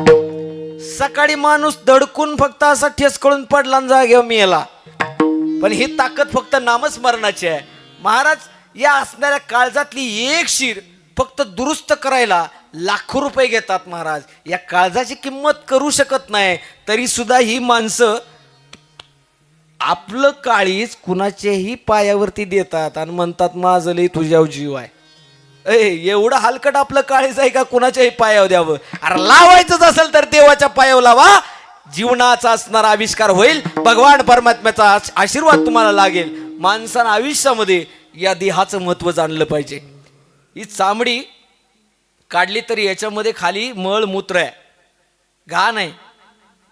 सकाळी माणूस धडकून फक्त असा ठेस कळून पडला आणि जागेवर मेला. पण ही ताकद फक्त नामस्मरणाची आहे महाराज. या असणाऱ्या काळजातली एक शीर फक्त दुरुस्त करायला लाखो रुपये घेतात महाराज. या काळजाची किंमत करू शकत नाही तरी सुद्धा ही माणसं आपलं काळीज कुणाच्याही पायावरती देतात आणि म्हणतात माझं लई तुझ्यावर जीव आहे. एवढं हलकट आपलं काळीज आहे का कुणाच्याही पायावर द्यावं? अरे लावायचंच असेल तर देवाच्या पायावर लावा. जीवनाचा असणारा आविष्कार होईल. भगवान परमात्म्याचा आशीर्वाद तुम्हाला लागेल. माणसानं आयुष्यामध्ये या देहाचं महत्व जाणलं पाहिजे. ही चामडी काढली तरी याच्यामध्ये खाली मळ मूत्र आहे, घाण आहे.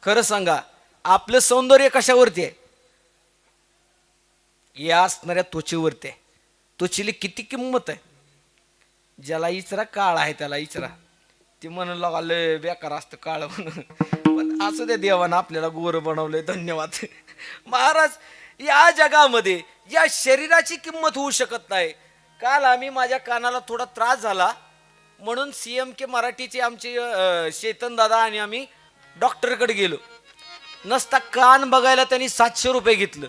खरं सांगा आपलं सौंदर्य कशावरती आहे? या असणाऱ्या त्वचेवरती आहे. त्वचेला किती किंमत आहे? ज्याला इचरा काळ आहे त्याला इचरा. ते म्हणून लागले बेकार असतं काळ म्हणून. पण असं त्या देवानं आपल्याला गोर बनवलंय. धन्यवाद महाराज. या जगामध्ये या शरीराची किंमत होऊ शकत नाही. काल आम्ही माझ्या कानाला थोडा त्रास झाला म्हणून CMK मराठीचे आमचे चेतन दादा आणि आम्ही डॉक्टरकडे गेलो. नसता कान बघायला त्यांनी 700 रुपये घेतलं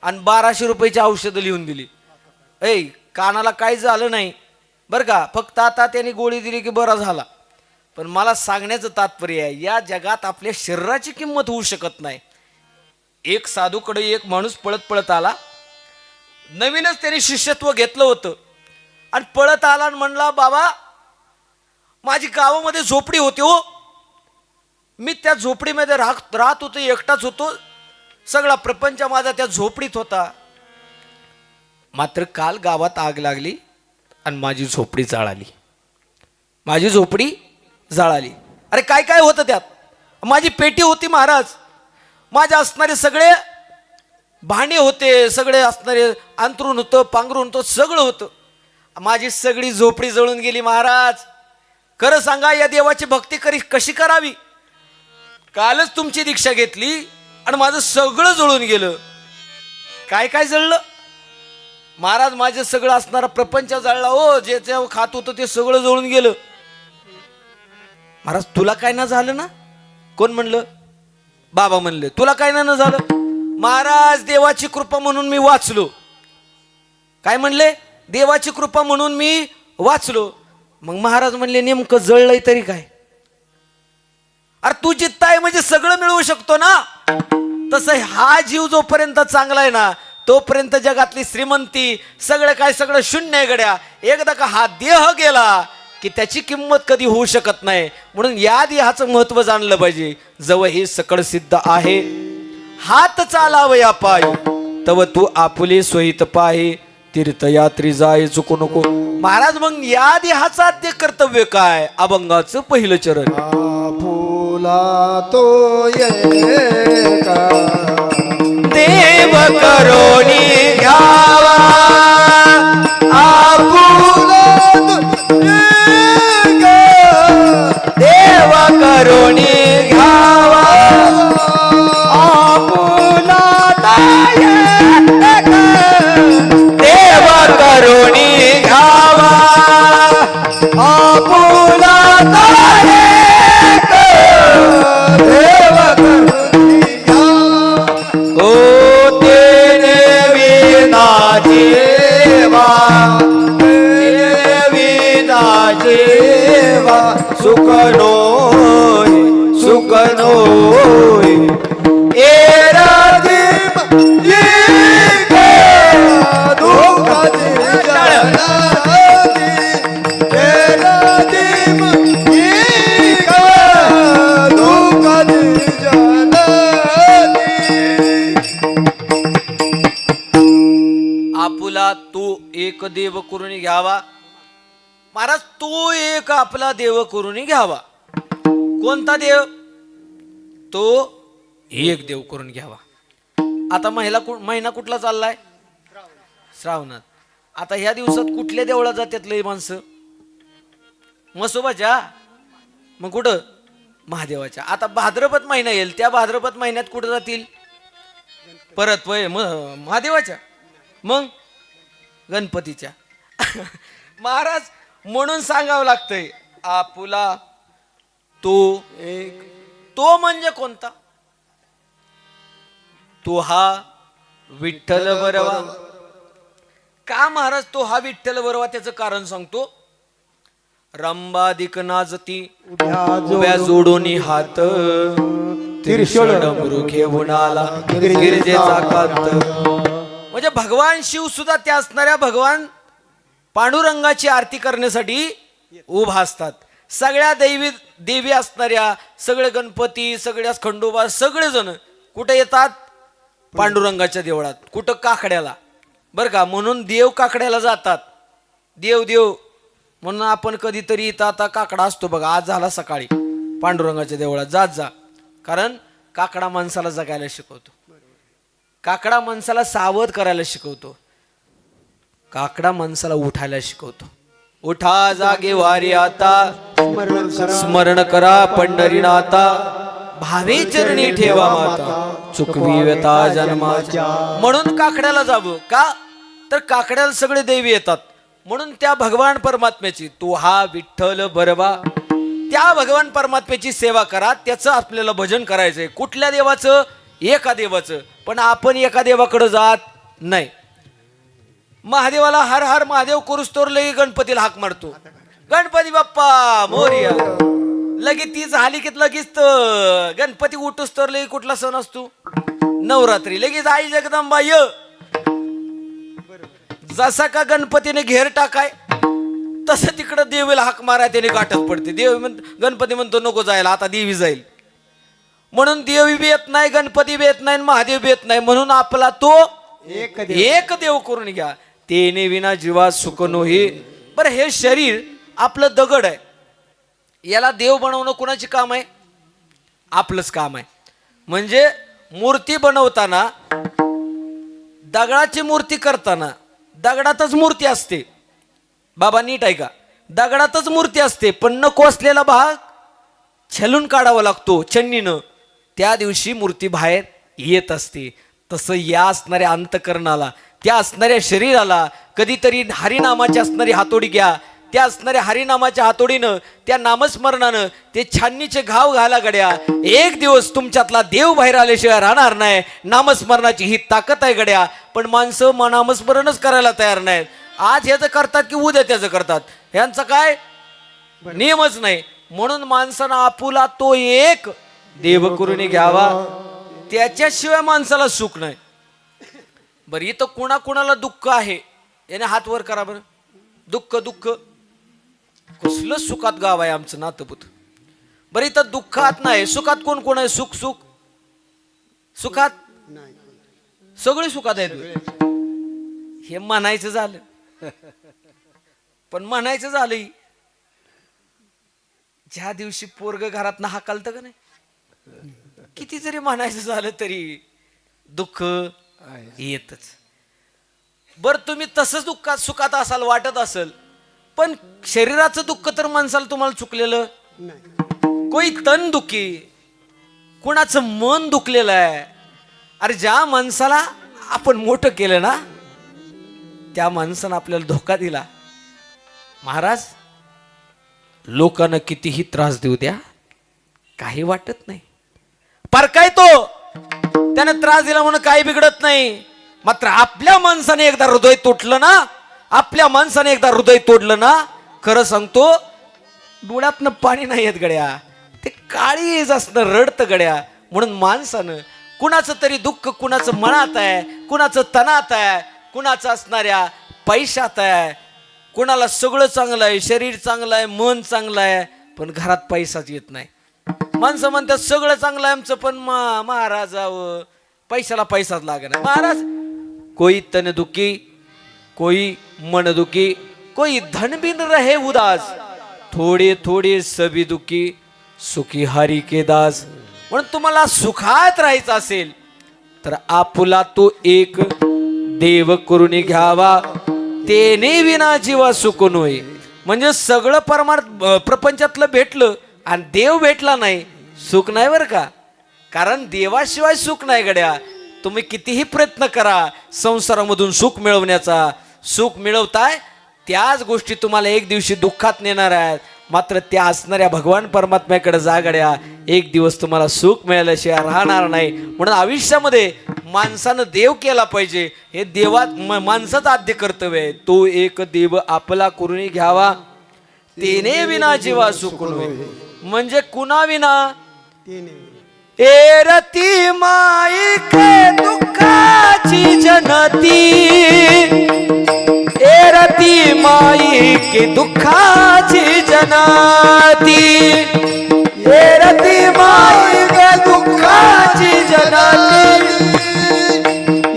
आणि 1200 रुपयाची औषधं लिहून दिली. कानाला काही झालं नाही बरं का, फक्त आता त्यांनी गोळी दिली की बरा झाला. पण मला सांगण्याचं तात्पर्य आहे या जगात आपल्या शरीराची किंमत होऊ शकत नाही. एक साधूकडे एक माणूस पळत पळत आला. नवीनच त्यांनी शिष्यत्व घेतलं होतं आणि पळत आला आणि म्हणला बाबा माझी गावामध्ये झोपडी होती हो. मी त्या झोपडीमध्ये राहत होतो, एकटाच होतो. सगळा प्रपंच माझा त्या झोपडीत होता. मात्र काल गावात आग लागली आणि माझी झोपडी जाळाली. माझी झोपडी जाळाली. अरे काय काय होतं त्यात? माझी पेटी होती महाराज. माझे असणारे सगळे भांडे होते, सगळे असणारे अंथरूण होतं, पांघरून होतं, सगळं होतं. माझी सगळी झोपडी जळून गेली महाराज. खरं सांगा या देवाची भक्ती कशी करावी? कालच तुमची दीक्षा घेतली आणि माझं सगळं जळून गेलं. काय काय जळलं महाराज? माझं सगळं असणारा प्रपंच जळला हो. जे खात होतं ते सगळं जळून गेलं. महाराज तुला काय ना झालं ना? कोण म्हणलं? बाबा म्हणले तुला काय ना झालं. महाराज देवाची कृपा म्हणून मी वाचलो. काय म्हणले? देवाची कृपा म्हणून मी वाचलो. मग महाराज म्हणले नेमकं जळलंय तरी काय? अरे तू जिद्द आहे म्हणजे सगळं मिळवू शकतो ना. तसं हा जीव जोपर्यंत चांगला आहे ना तोपर्यंत जगातली श्रीमंती सगळं काय सगळं शून्य आहे गड्या. एकदा का हा देह गेला की त्याची किंमत कधी होऊ शकत नाही. म्हणून या देहाचं महत्व जाणलं पाहिजे. जवळ हे सकळ सिद्ध आहे हात चालावया पाय तव तू आपुले सोयीत पाहे तीर्थयात्री जाय चुकू नको. महाराज मग या देहाचं आद्य कर्तव्य काय? अभंगाचं पहिलं चरण. फुला तो एका देव करोनी घ्यावा आपुला तो एका देव करोनी घ्यावा आपुला देव करोनी घ्यावा आपुला देव करुणिया ओ तेने विना देवा विना देवा सुख नोय सुख नोय. एरा देव येका दुःखाची जळणारी एरा देव येका दुःखाची जळणारी. आपुला तू एक देव करून घ्यावा. महाराज तू एक आपला देव करून घ्यावा. कोणता देव? तो एक देव करून घ्यावा. आता महिना कुठला चाललाय? श्रावणात. आता ह्या दिवसात कुठल्या देवळात जातात लय माणसं? म्हसोबाच्या. मग कुठं? महादेवाच्या. आता भाद्रपद महिना येईल, त्या भाद्रपद महिन्यात कुठं जातील? परत वय महादेवाच्या. मग गणपतीच्या. महाराज म्हणून सांगावं लागतंय आपुला तो एक. तो म्हणजे कोणता? तो हा विठ्ठल बरवा. का महाराज तो हा विठ्ठल बरवा? त्याचं कारण सांगतो. रंबादिक नाजती उभ्या जोडून हात, त्रिशूळ डमरू घेऊन आला गिरजेचा कांत. म्हणजे भगवान शिव सुद्धा त्या असणाऱ्या भगवान पांडुरंगाची आरती करण्यासाठी उभा असतात. सगळ्या देवी असणाऱ्या, सगळे गणपती, सगळ्या खंडोबा, सगळेजण कुठे येतात? पांडुरंगाच्या देवळात. कुठं? काकड्याला. बरं का, म्हणून देव काकड्याला जातात. देव देव म्हणून आपण कधीतरी इथं आता काकडा असतो बघा. आज झाला सकाळी पांडुरंगाच्या देवळात. जात जा. कारण काकडा माणसाला जगायला शिकवतो. काकडा माणसाला सावध करायला शिकवतो. काकडा माणसाला उठायला शिकवतो. उठा जागे वारी आता, स्मरण करा पंढरीनाथा, भावे चरणी ठेवा माता, चुकवी व्यथा जन्माच्या. म्हणून काकड्याला जावं. का? तर काकड्याला सगळे देवी येतात. म्हणून त्या भगवान परमात्म्याची, तो हा विठ्ठल बरवा, त्या भगवान परमात्म्याची सेवा करा. त्याचं आपल्याला भजन करायचंय. कुठल्या देवाचं? एका देवाचं. पण आपण एका देवाकडे जात नाही. महादेवाला हर हर महादेव करूस्तोवर लगे गणपतीला हाक मारतो, गणपती बाप्पा मोरया. लगेच ती झाली की लगेच गणपती उठूस्तोवर लगे कुठला सण असतो? नवरात्री. लगेच आई जगदंबा य. जसा का गणपतीने घेर टाकाय तसं तिकडं देवीला हाक माराय त्याने गाठत पडते. गणपती म्हणतो नको जायला, आता देवी जाईल. म्हणून देवी बी येत नाही, गणपती बी येत नाही, महादेव बी येत नाही. म्हणून आपला तो एक देव करून घ्या. तेने विना जीवा सुख नोही. बरं, हे शरीर आपलं दगड आहे. याला देव बनवणं कोणाची काम आहे? आपलंच काम आहे. म्हणजे मूर्ती बनवताना, दगडाची मूर्ती करताना दगडातच मूर्ती असते. बाबा नीट आहे का? दगडातच मूर्ती असते. पण नको असलेला भाग छलून काढावा लागतो छन्नीनं. त्या दिवशी मूर्ती बाहेर येत असते. तसं या असणाऱ्या अंतकरणाला, त्या असणाऱ्या शरीराला कधीतरी हरिनामाची असणारी हातोडी घ्या. त्या असणाऱ्या हरिनामाच्या हातोडीनं, त्या नामस्मरणानं ते छाननीचे घाव घाला गड्या. एक दिवस तुमच्यातला देव बाहेर आल्याशिवाय राहणार नाही. नामस्मरणाची ही ताकद आहे गड्या. पण माणसं नामस्मरणच करायला तयार नाहीत. आज ह्याचं करतात की उद्या त्याचं करतात. ह्यांचा काय नियमच नाही. म्हणून माणसानं आपुला तो एक देव करून घ्यावा. त्याच्याशिवाय माणसाला सुख नाही. बरं, इथं कुणाकुणाला दुःख आहे? याने हात वर करा बरं. दुःख दुःख कसलं सुखात गाव आहे आमचं नातपूत. बरं, इथं दुःखात नाही, सुखात कोण कोण आहे? सुख सुख सुखात सगळे सुखात आहेत. हे म्हणायचं झालं. पण म्हणायचं झालं, ज्या दिवशी पोरग घरात हाकालतं का नाही, किती जरी म्हणायचं झालं तरी दुःख येतच. बर, तुम्ही तसंच दुःखात सुखात असाल वाटत असेल, पण शरीराचं दुःख तर माणसाला तुम्हाला चुकलेलं कोई तन दुखी, कुणाचं मन दुखलेलं आहे. अरे ज्या माणसाला आपण मोठं केलं ना, त्या माणसानं आपल्याला धोका दिला. महाराज, लोकांना कितीही त्रास देऊ द्या, काही वाटत नाही. पर काय तो त्याने त्रास दिला म्हणून काही बिघडत नाही. मात्र आपल्या माणसाने एकदा हृदय तुटलं ना, आपल्या माणसाने एकदा हृदय तोडलं ना, खरं सांगतो डोळ्यातनं पाणी नाही येत गड्या. ते काळीज असणं रडतं गड्या. म्हणून माणसानं कुणाचं तरी दुःख कुणाचं मनात आहे, कुणाचं तनात आहे, कुणाचं असणाऱ्या पैशात आहे, कुणाला सगळं चांगलं आहे, शरीर चांगलं आहे, मन चांगलं आहे, पण घरात पैसाच येत नाही. माणसं म्हणतात सगळं चांगलं आहे आमचं, पण महाराजावं पैशाला पैसाच लागणार. महाराज, कोई तन दुखी, कोई मन दुखी, कोई धन बिन रहे उदास, थोडे थोडे सभी दुखी, सुखी हरी के दास. म्हणून तुम्हाला सुखात राहायचं असेल तर आपुला तो एक देव करून घ्यावा तेने विना जीवा सुख नोय. म्हणजे सगळं परमार्थ प्रपंचातलं भेटलं आणि देव भेटला नाही, सुख नाही बरं का. कारण देवाशिवाय सुख नाही गड्या. तुम्ही कितीही प्रयत्न करा संसारामधून सुख मिळवण्याचा, सुख मिळवताय त्याच गोष्टी तुम्हाला एक दिवशी दुःखात नेणार आहेत. मात्र त्या असणाऱ्या भगवान परमात्म्याकडे जा गड्या, एक दिवस तुम्हाला सुख मिळाल्याशिवाय राहणार नाही. म्हणून आयुष्यामध्ये माणसानं देव केला पाहिजे. हे माणसाचं आद्य कर्तव्य आहे. तो एक देव आपला करून घ्यावा तेने विना जीवा सुख नोय. म्हणजे कुणा विना? एरती माईके दुःखाची जनती, एरती माईके दुःखाची जनती, एरती माईके दुःखाची जनती,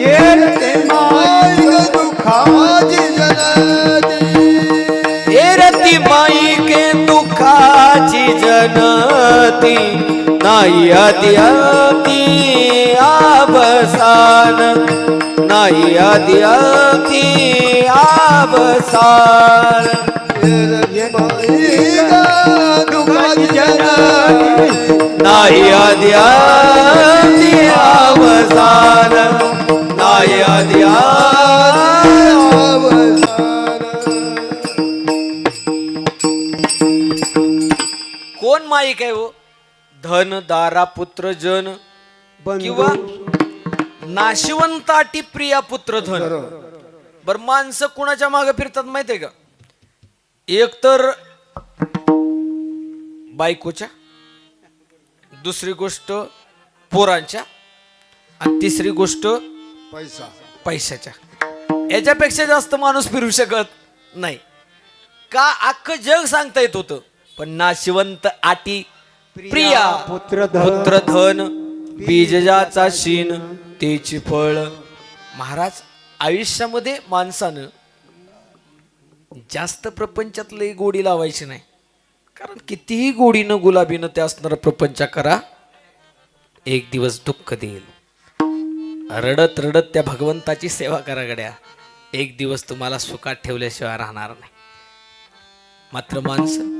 येते माई दुःखाची जनती, एरती माईके दुःखाची जनती, नाही आदी अति अवसान, नाही आदी अति अवसान. दुःखाची जनती, नाही आदी अति अवसान, नाही आदी कोण माईक आहे हो? धन दारा पुत्र जन किंवा नाशिवंताटी प्रिया पुत्र धन. बर माणसं कुणाच्या मागे फिरतात माहितीये का? एक तर बायकोच्या, दुसरी गोष्ट पोरांच्या, आणि तिसरी गोष्ट पैसा पैशाच्या. याच्यापेक्षा जास्त माणूस फिरू शकत नाही का. अख्खं जग सांगता येत होतं, पण नाशिवंत आटी प्रिया पुत्र धन बीजजाचा शीन तेची फळ. महाराज आयुष्यामध्ये माणसानं जास्त प्रपंचातली गोडी लावायची नाही. कारण कितीही गोडीनं गुलाबीनं ते असणारा प्रपंच करा, एक दिवस दुःख देईल. रडत रडत त्या भगवंताची सेवा करा गड्या, एक दिवस तुम्हाला सुखात ठेवल्याशिवाय राहणार नाही. मात्र माणसं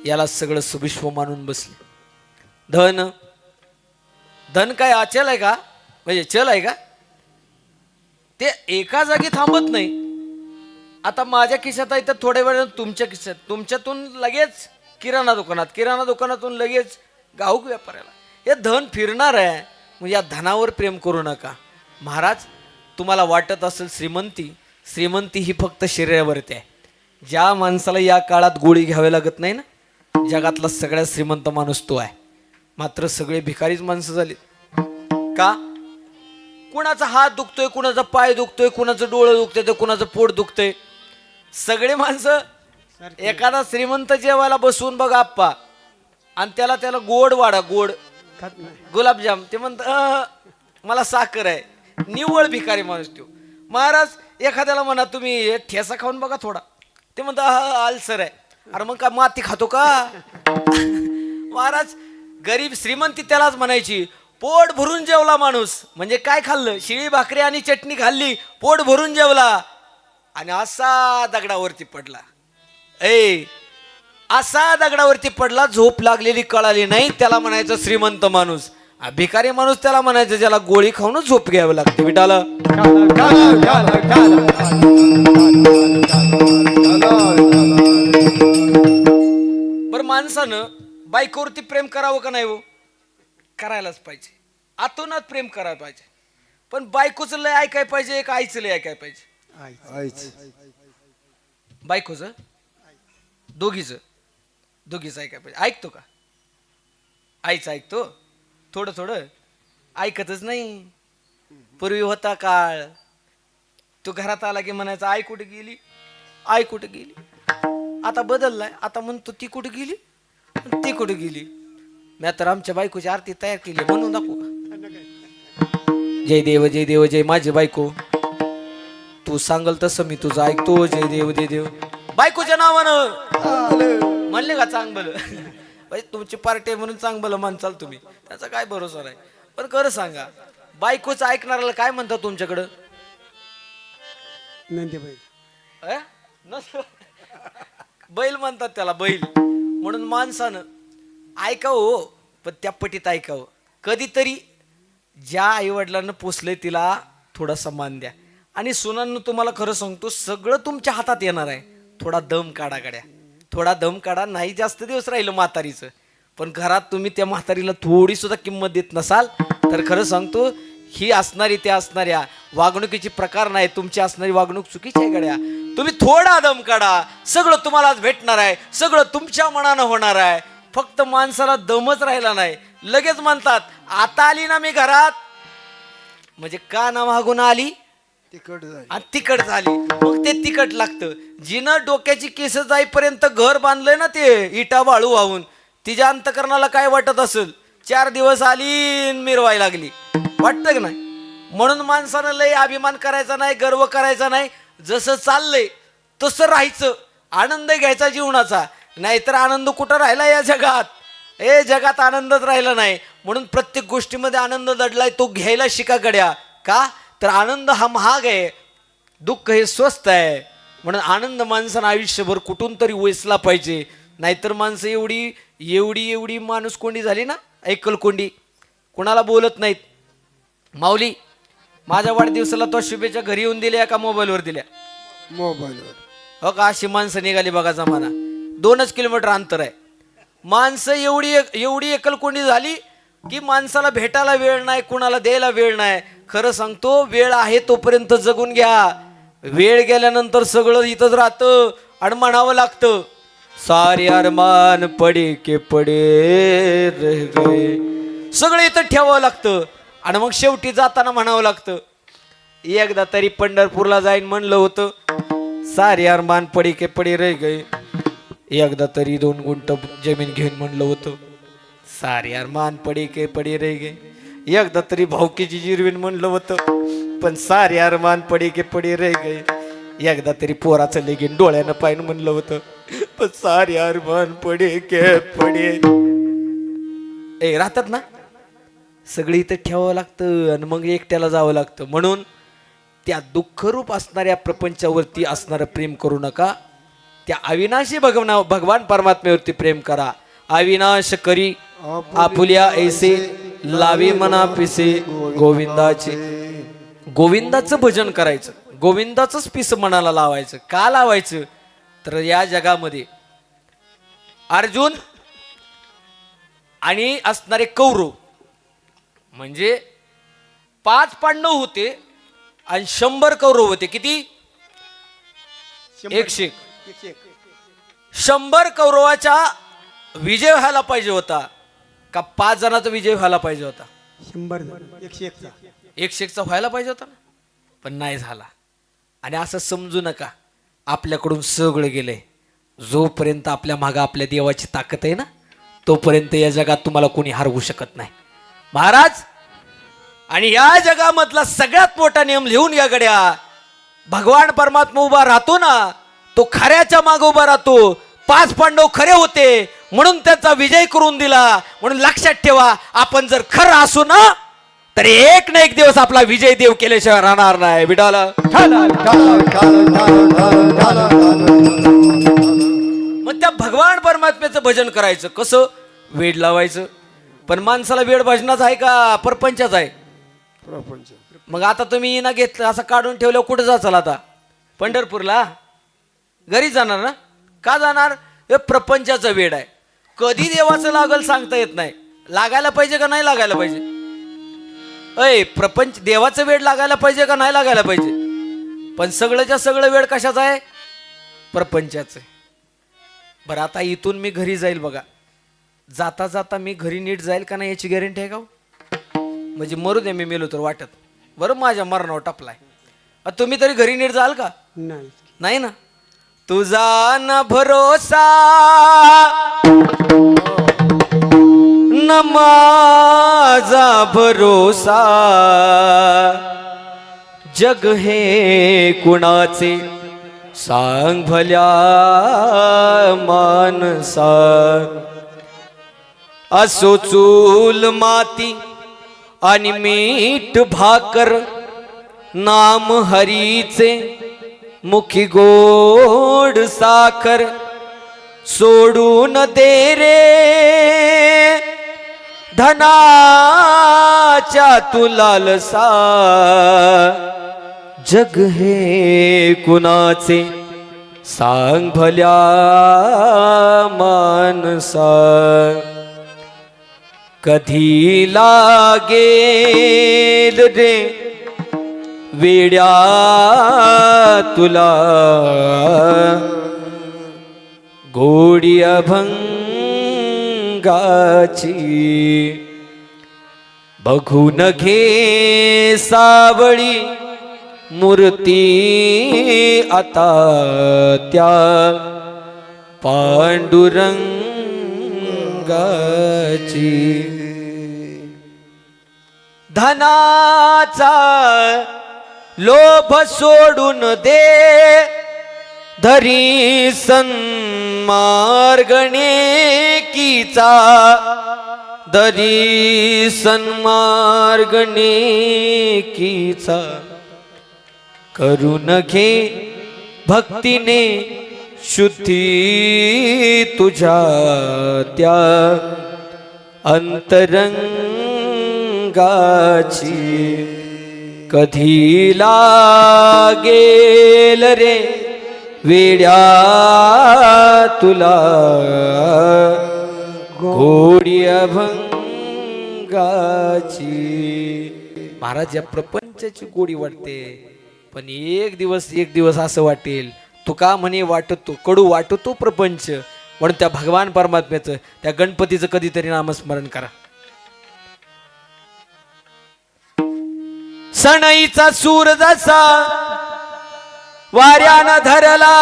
याला सगळं सुविश्व मानून बसले. धन धन काय अचल आहे का? म्हणजे चल आहे का? ते एका जागी थांबत नाही. आता माझ्या खिशात आहे तर थोड्या वेळ तुमच्या खिशात, तुमच्यातून लगेच किराणा दुकानात, किराणा दुकानातून लगेच घाऊक व्यापाऱ्याला. हे धन फिरणार आहे. म्हणजे या धनावर प्रेम करू नका. महाराज तुम्हाला वाटत असेल श्रीमंती, श्रीमंती ही फक्त शरीरावरती आहे. ज्या माणसाला या काळात गोळी घ्यावी लागत नाही ना, जगातला सगळ्यात श्रीमंत माणूस तो आहे. मात्र सगळे भिकारीच माणसं झाली. का? कुणाचा हात दुखतोय, कुणाचा पाय दुखतोय, कुणाचं डोळं दुखतंय, तर कुणाचं पोट दुखतंय. सगळे माणसं एखादा श्रीमंत जेवायला बसवून बघा आप्पा, आणि त्याला गोड वाढा, गोड गुलाबजाम, ते म्हणत मला साखर आहे. निव्वळ भिकारी माणूस तो. महाराज एखाद्याला म्हणा तुम्ही ठेसा खाऊन बघा थोडा, ते म्हणत आलसर आहे. अरे मग का माती खातो का? महाराज गरीब श्रीमंती त्यालाच म्हणायची. पोट भरून जेवला माणूस म्हणजे काय खाल्लं? शिळी भाकरी आणि चटणी खाल्ली, पोट भरून जेवला, आणि असा दगडावरती पडला. असा दगडावरती पडला, झोप लागलेली कळाली नाही, त्याला म्हणायचं श्रीमंत माणूस. भिकारी माणूस त्याला म्हणायचं ज्याला गोळी खाऊनच झोप घ्यावी लागते. विटाला बरं माणसानं बायकोवरती प्रेम करावं का नाही हो? करायलाच पाहिजे. आतोनात प्रेम करायला पाहिजे. पण बायकोचं लय ऐकाय पाहिजे, एक आईचं लय ऐकाय पाहिजे. बायकोचं दोघीचं ऐकाय पाहिजे. ऐकतो का? आईचं ऐकतो थोडं थोडं, ऐकतच नाही. पूर्वी होता काळ, तू घरात आला की म्हणायचा आई कुठे गेली, आई कुठे गेली. आता बदललाय, आता म्हणतो ती कुठे गेली, ती कुठे गेली. मी तर आमच्या बायकोची आरती तयार केली, म्हणून दाखवू का? जय देव जय देव जय माझी बायको, तू सांगल तसं मी तुझं ऐकतो. जय देव जय देव. बायकोच्या नावानं म्हणले का चांगलं? तुमची पार्टी आहे म्हणून चांगलं मानचाल तुम्ही, त्याचा काय भरोसा नाही. पण खरं सांगा, बायकोचं ऐकणाऱ्याला काय म्हणतात तुमच्याकडं? नंदी बैल. बैल म्हणतात त्याला, बैल. म्हणून माणसानं ऐकावं, पण त्या पटीत ऐकावं. कधीतरी ज्या आईवडिलांना पोसलंय तिला थोडासा मान द्या. आणि सुनांनो, तुम्हाला खरं सांगतो, सगळं तुमच्या हातात येणार आहे. थोडा दम काढा गड्या, थोडा दम काढा. नाही जास्त दिवस राहिलं म्हातारीचं, पण घरात तुम्ही त्या म्हातारीला थोडी सुद्धा किंमत देत नसाल तर खरं सांगतो, ही असणारी त्या असणाऱ्या वागणुकीची प्रकार नाही. तुमची असणारी वागणूक चुकीची आहे गड्या. तुम्ही थोडा दम काढा, सगळं तुम्हाला भेटणार आहे, सगळं तुमच्या मनानं होणार आहे. फक्त माणसाला दमच राहिला नाही. लगेच म्हणतात, आता आली ना मी घरात, म्हणजे का ना मागून आली तिकट झाली. आणि तिकट झाली. मग ते तिकट लागतं. जिनं डोक्याची केस जाईपर्यंत घर बांधलंय ना, ते इटा बाळू वाहून, तिच्या अंतकरणाला काय वाटत असेल? 4 दिवस आली मिरवाय लागली, वाटतं का नाही? म्हणून माणसानं लय अभिमान करायचा नाही, गर्व करायचा नाही. जसं चाललंय तसं राहायचं, आनंद घ्यायचा जीवनाचा. नाहीतर आनंद कुठं राहिला या जगात? जगात आनंदच राहिला नाही. म्हणून प्रत्येक गोष्टीमध्ये आनंद दडलाय, तो घ्यायला शिका गड्या. का तर आनंद हा महाग आहे, दुःख हे स्वस्त आहे. म्हणून आनंद माणसानं आयुष्यभर कुठून तरी वेचला पाहिजे. नाहीतर माणसं एवढी एवढी एवढी माणूस कोंडी झाली ना, ऐकल कोंडी, कुणाला बोलत नाहीत. माऊली, माझ्या वाढदिवसाला तो शुभेच्छा घरी येऊन दिल्या का मोबाईलवर दिल्या? मोबाईलवर. हो का? अशी माणसं निघाली बघा जमाना. 2 किलोमीटर अंतर आहे. माणसं एवढी एकलकोंडी झाली की माणसाला भेटायला वेळ नाही, कुणाला द्यायला वेळ नाही. खरं सांगतो, वेळ आहे तोपर्यंत जगून घ्या. वेळ गेल्यानंतर सगळं इथंच राहतं आणि म्हणावं लागतं, सारे अरमान पडे के पडे रह गए. सगळं इथं ठेवावं लागतं आणि मग शेवटी जाताना म्हणावं लागतं, एकदा तरी पंढरपूरला जाईन म्हणलं होतं, सारे अरमान पडे के पडे रह गए. एकदा तरी 2 गुंठ जमीन घेऊन म्हणलं होतं, सारे अरमान पडे के पडे रह गए. एकदा तरी भावकीची जिरवीन म्हणलं होतं, पण सारे अरमान पडे के पडे रह गए. एकदा तरी पोराचं लगीन डोळ्यानं पाहिन म्हणलं होतं, पण सारे अरमान पडे के पडे. राहतात ना, सगळी इथं ठेवावं लागतं आणि मग एकट्याला जावं लागतं. म्हणून त्या दुःखरूप असणाऱ्या प्रपंचावरती असणारं प्रेम करू नका. त्या अविनाशी भगवान परमात्म्यावरती प्रेम करा. अविनाश करी आपुल्या ऐसे, लावे मना पिसे गोविंदाचे. गोविंदाचं भजन करायचं, गोविंदाचंच पिस मनाला लावायचं. का लावायचं? तर या जगामध्ये अर्जुन आणि असणारे कौरव म्हणजे 5 पांडव होते आणि 100 कौरव होते. किती? 100. 100 कौरवाचा विजय व्हायला पाहिजे होता का 5 जणांचा विजय व्हायला पाहिजे होता? 100 100चा व्हायला पाहिजे होता ना, पण नाही झाला. आणि असं समजू नका आपल्याकडून सगळं गेलंय. जोपर्यंत आपल्या मागं आपल्या देवाची ताकद आहे ना, तोपर्यंत या जगात तुम्हाला कोणी हरवू शकत नाही महाराज. आणि या जगामधला सगळ्यात मोठा नियम लिहून घ्या गड्या. भगवान परमात्मा उभा राहतो ना, तो खऱ्याच्या मागे उभा राहतो. 5 पांडव खरे होते म्हणून त्याचा विजय करून दिला. म्हणून लक्षात ठेवा, आपण जर खरं असू ना, तर एक ना एक दिवस आपला विजय देव केल्याशिवाय राहणार नाही. विडाला मग त्या भगवान परमात्म्याचं भजन करायचं. कसं? वेड लावायचं. पण माणसाला वेड भजनाचा आहे का परपंचाचा आहे? प्रपंच. मग आता तुम्ही ना घेतलं असं काढून ठेवलं, कुठं जाचाल आता? पंढरपूरला? घरी जाणार ना? का जाणार? हे प्रपंचाचं वेड आहे. कधी देवाचं लागल सांगता येत नाही. लागायला पाहिजे का नाही लागायला पाहिजे? प्रपंच देवाचं वेड लागायला पाहिजे का नाही लागायला पाहिजे? पण सगळंच्या सगळं वेड कशाचं आहे? प्रपंचाचं. बरं, आता इथून मी घरी जाईल बघा. जाता जाता मी घरी नीट जाईल का नाही याची गॅरंटी आहे का? म्हणजे मरू दे, मी मेलो तर वाटत. बरं, माझ्या मरणावर टपलाय. तुम्ही तरी घरी नीट जाल का? नाही ना. तुझा न भरोसा न माझा भरोसा, जग हे कुणाचे सांग भल्या मानसा. असो चूल माती आणि मीठ भाकर, नाम हरीचे मुखी गोड साखर सोडून दे रे धनाच्या तू लालसा जग हे कुणाचे सांग भल्या मानसा कधी लागेल रे वेड्या तुला गोडी अभंगाची बघून घे सावळी मूर्ती आता त्या पांडुरंगाची धनाचा लोभ सोडून दे धरी सन्मार्गणेकीचा दरी सन्मार्गणेकीचा करून घे भक्तीने शुद्धी तुझ्या त्या अंतरंगाची कधी लागेल रे वेड्या तुला गोडी अभंगाची. महाराज या प्रपंचाची गोडी वाटते पण एक दिवस असं वाटेल तुका म्हणे वाटतो कडू वाटतो प्रपंच म्हणून त्या भगवान परमात्म्याचं त्या गणपतीचं कधीतरी नामस्मरण करा. सणईचा सूर जसा वाऱ्यानं धरला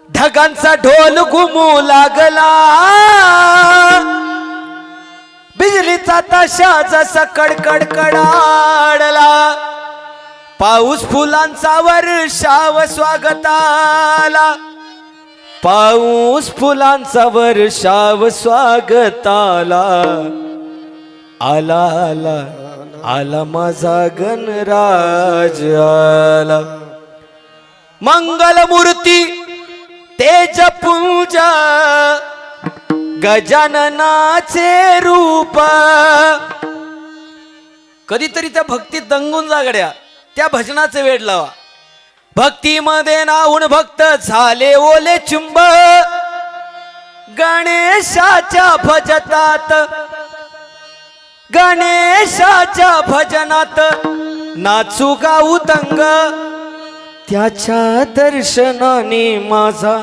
ढगांचा ढोल घुमू लागला बिजलीचा ताशा जसा कडकड कडाडला पाऊस फुलांचा वर्षाव स्वागताला पाऊस फुलांचा वर्षाव स्वागताला आला आला आला माझा गणराज आला मंगल मूर्ती तेज पूजा गजाननाचे रूप कधीतरी त्या भक्तीत दंगून जागड्या त्या भजनाचे वेड लावा. भक्तीमध्ये नाहून भक्त झाले ओले चुंब गणेशाच्या भजतात गणेशाच्या भजनात नाचू गाऊ दंग त्याच्या दर्शनाने माझा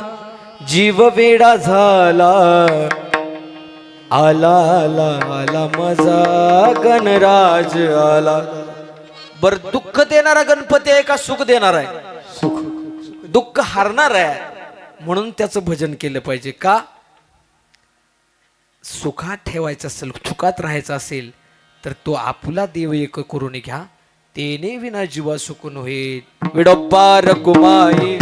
जीव वेडा झाला आला आला आला माझा गणराज आला. बर दुःख देणारा गणपती आहे का सुख देणार आहे? सुख दुःख हारणार आहे म्हणून त्याचं भजन केलं पाहिजे. का? सुखात ठेवायचं असेल सुखात राहायचं असेल तर तो आपुला देव एक करून घ्या तेने विना जीवा सुख होईल. विडोबा रकुमाई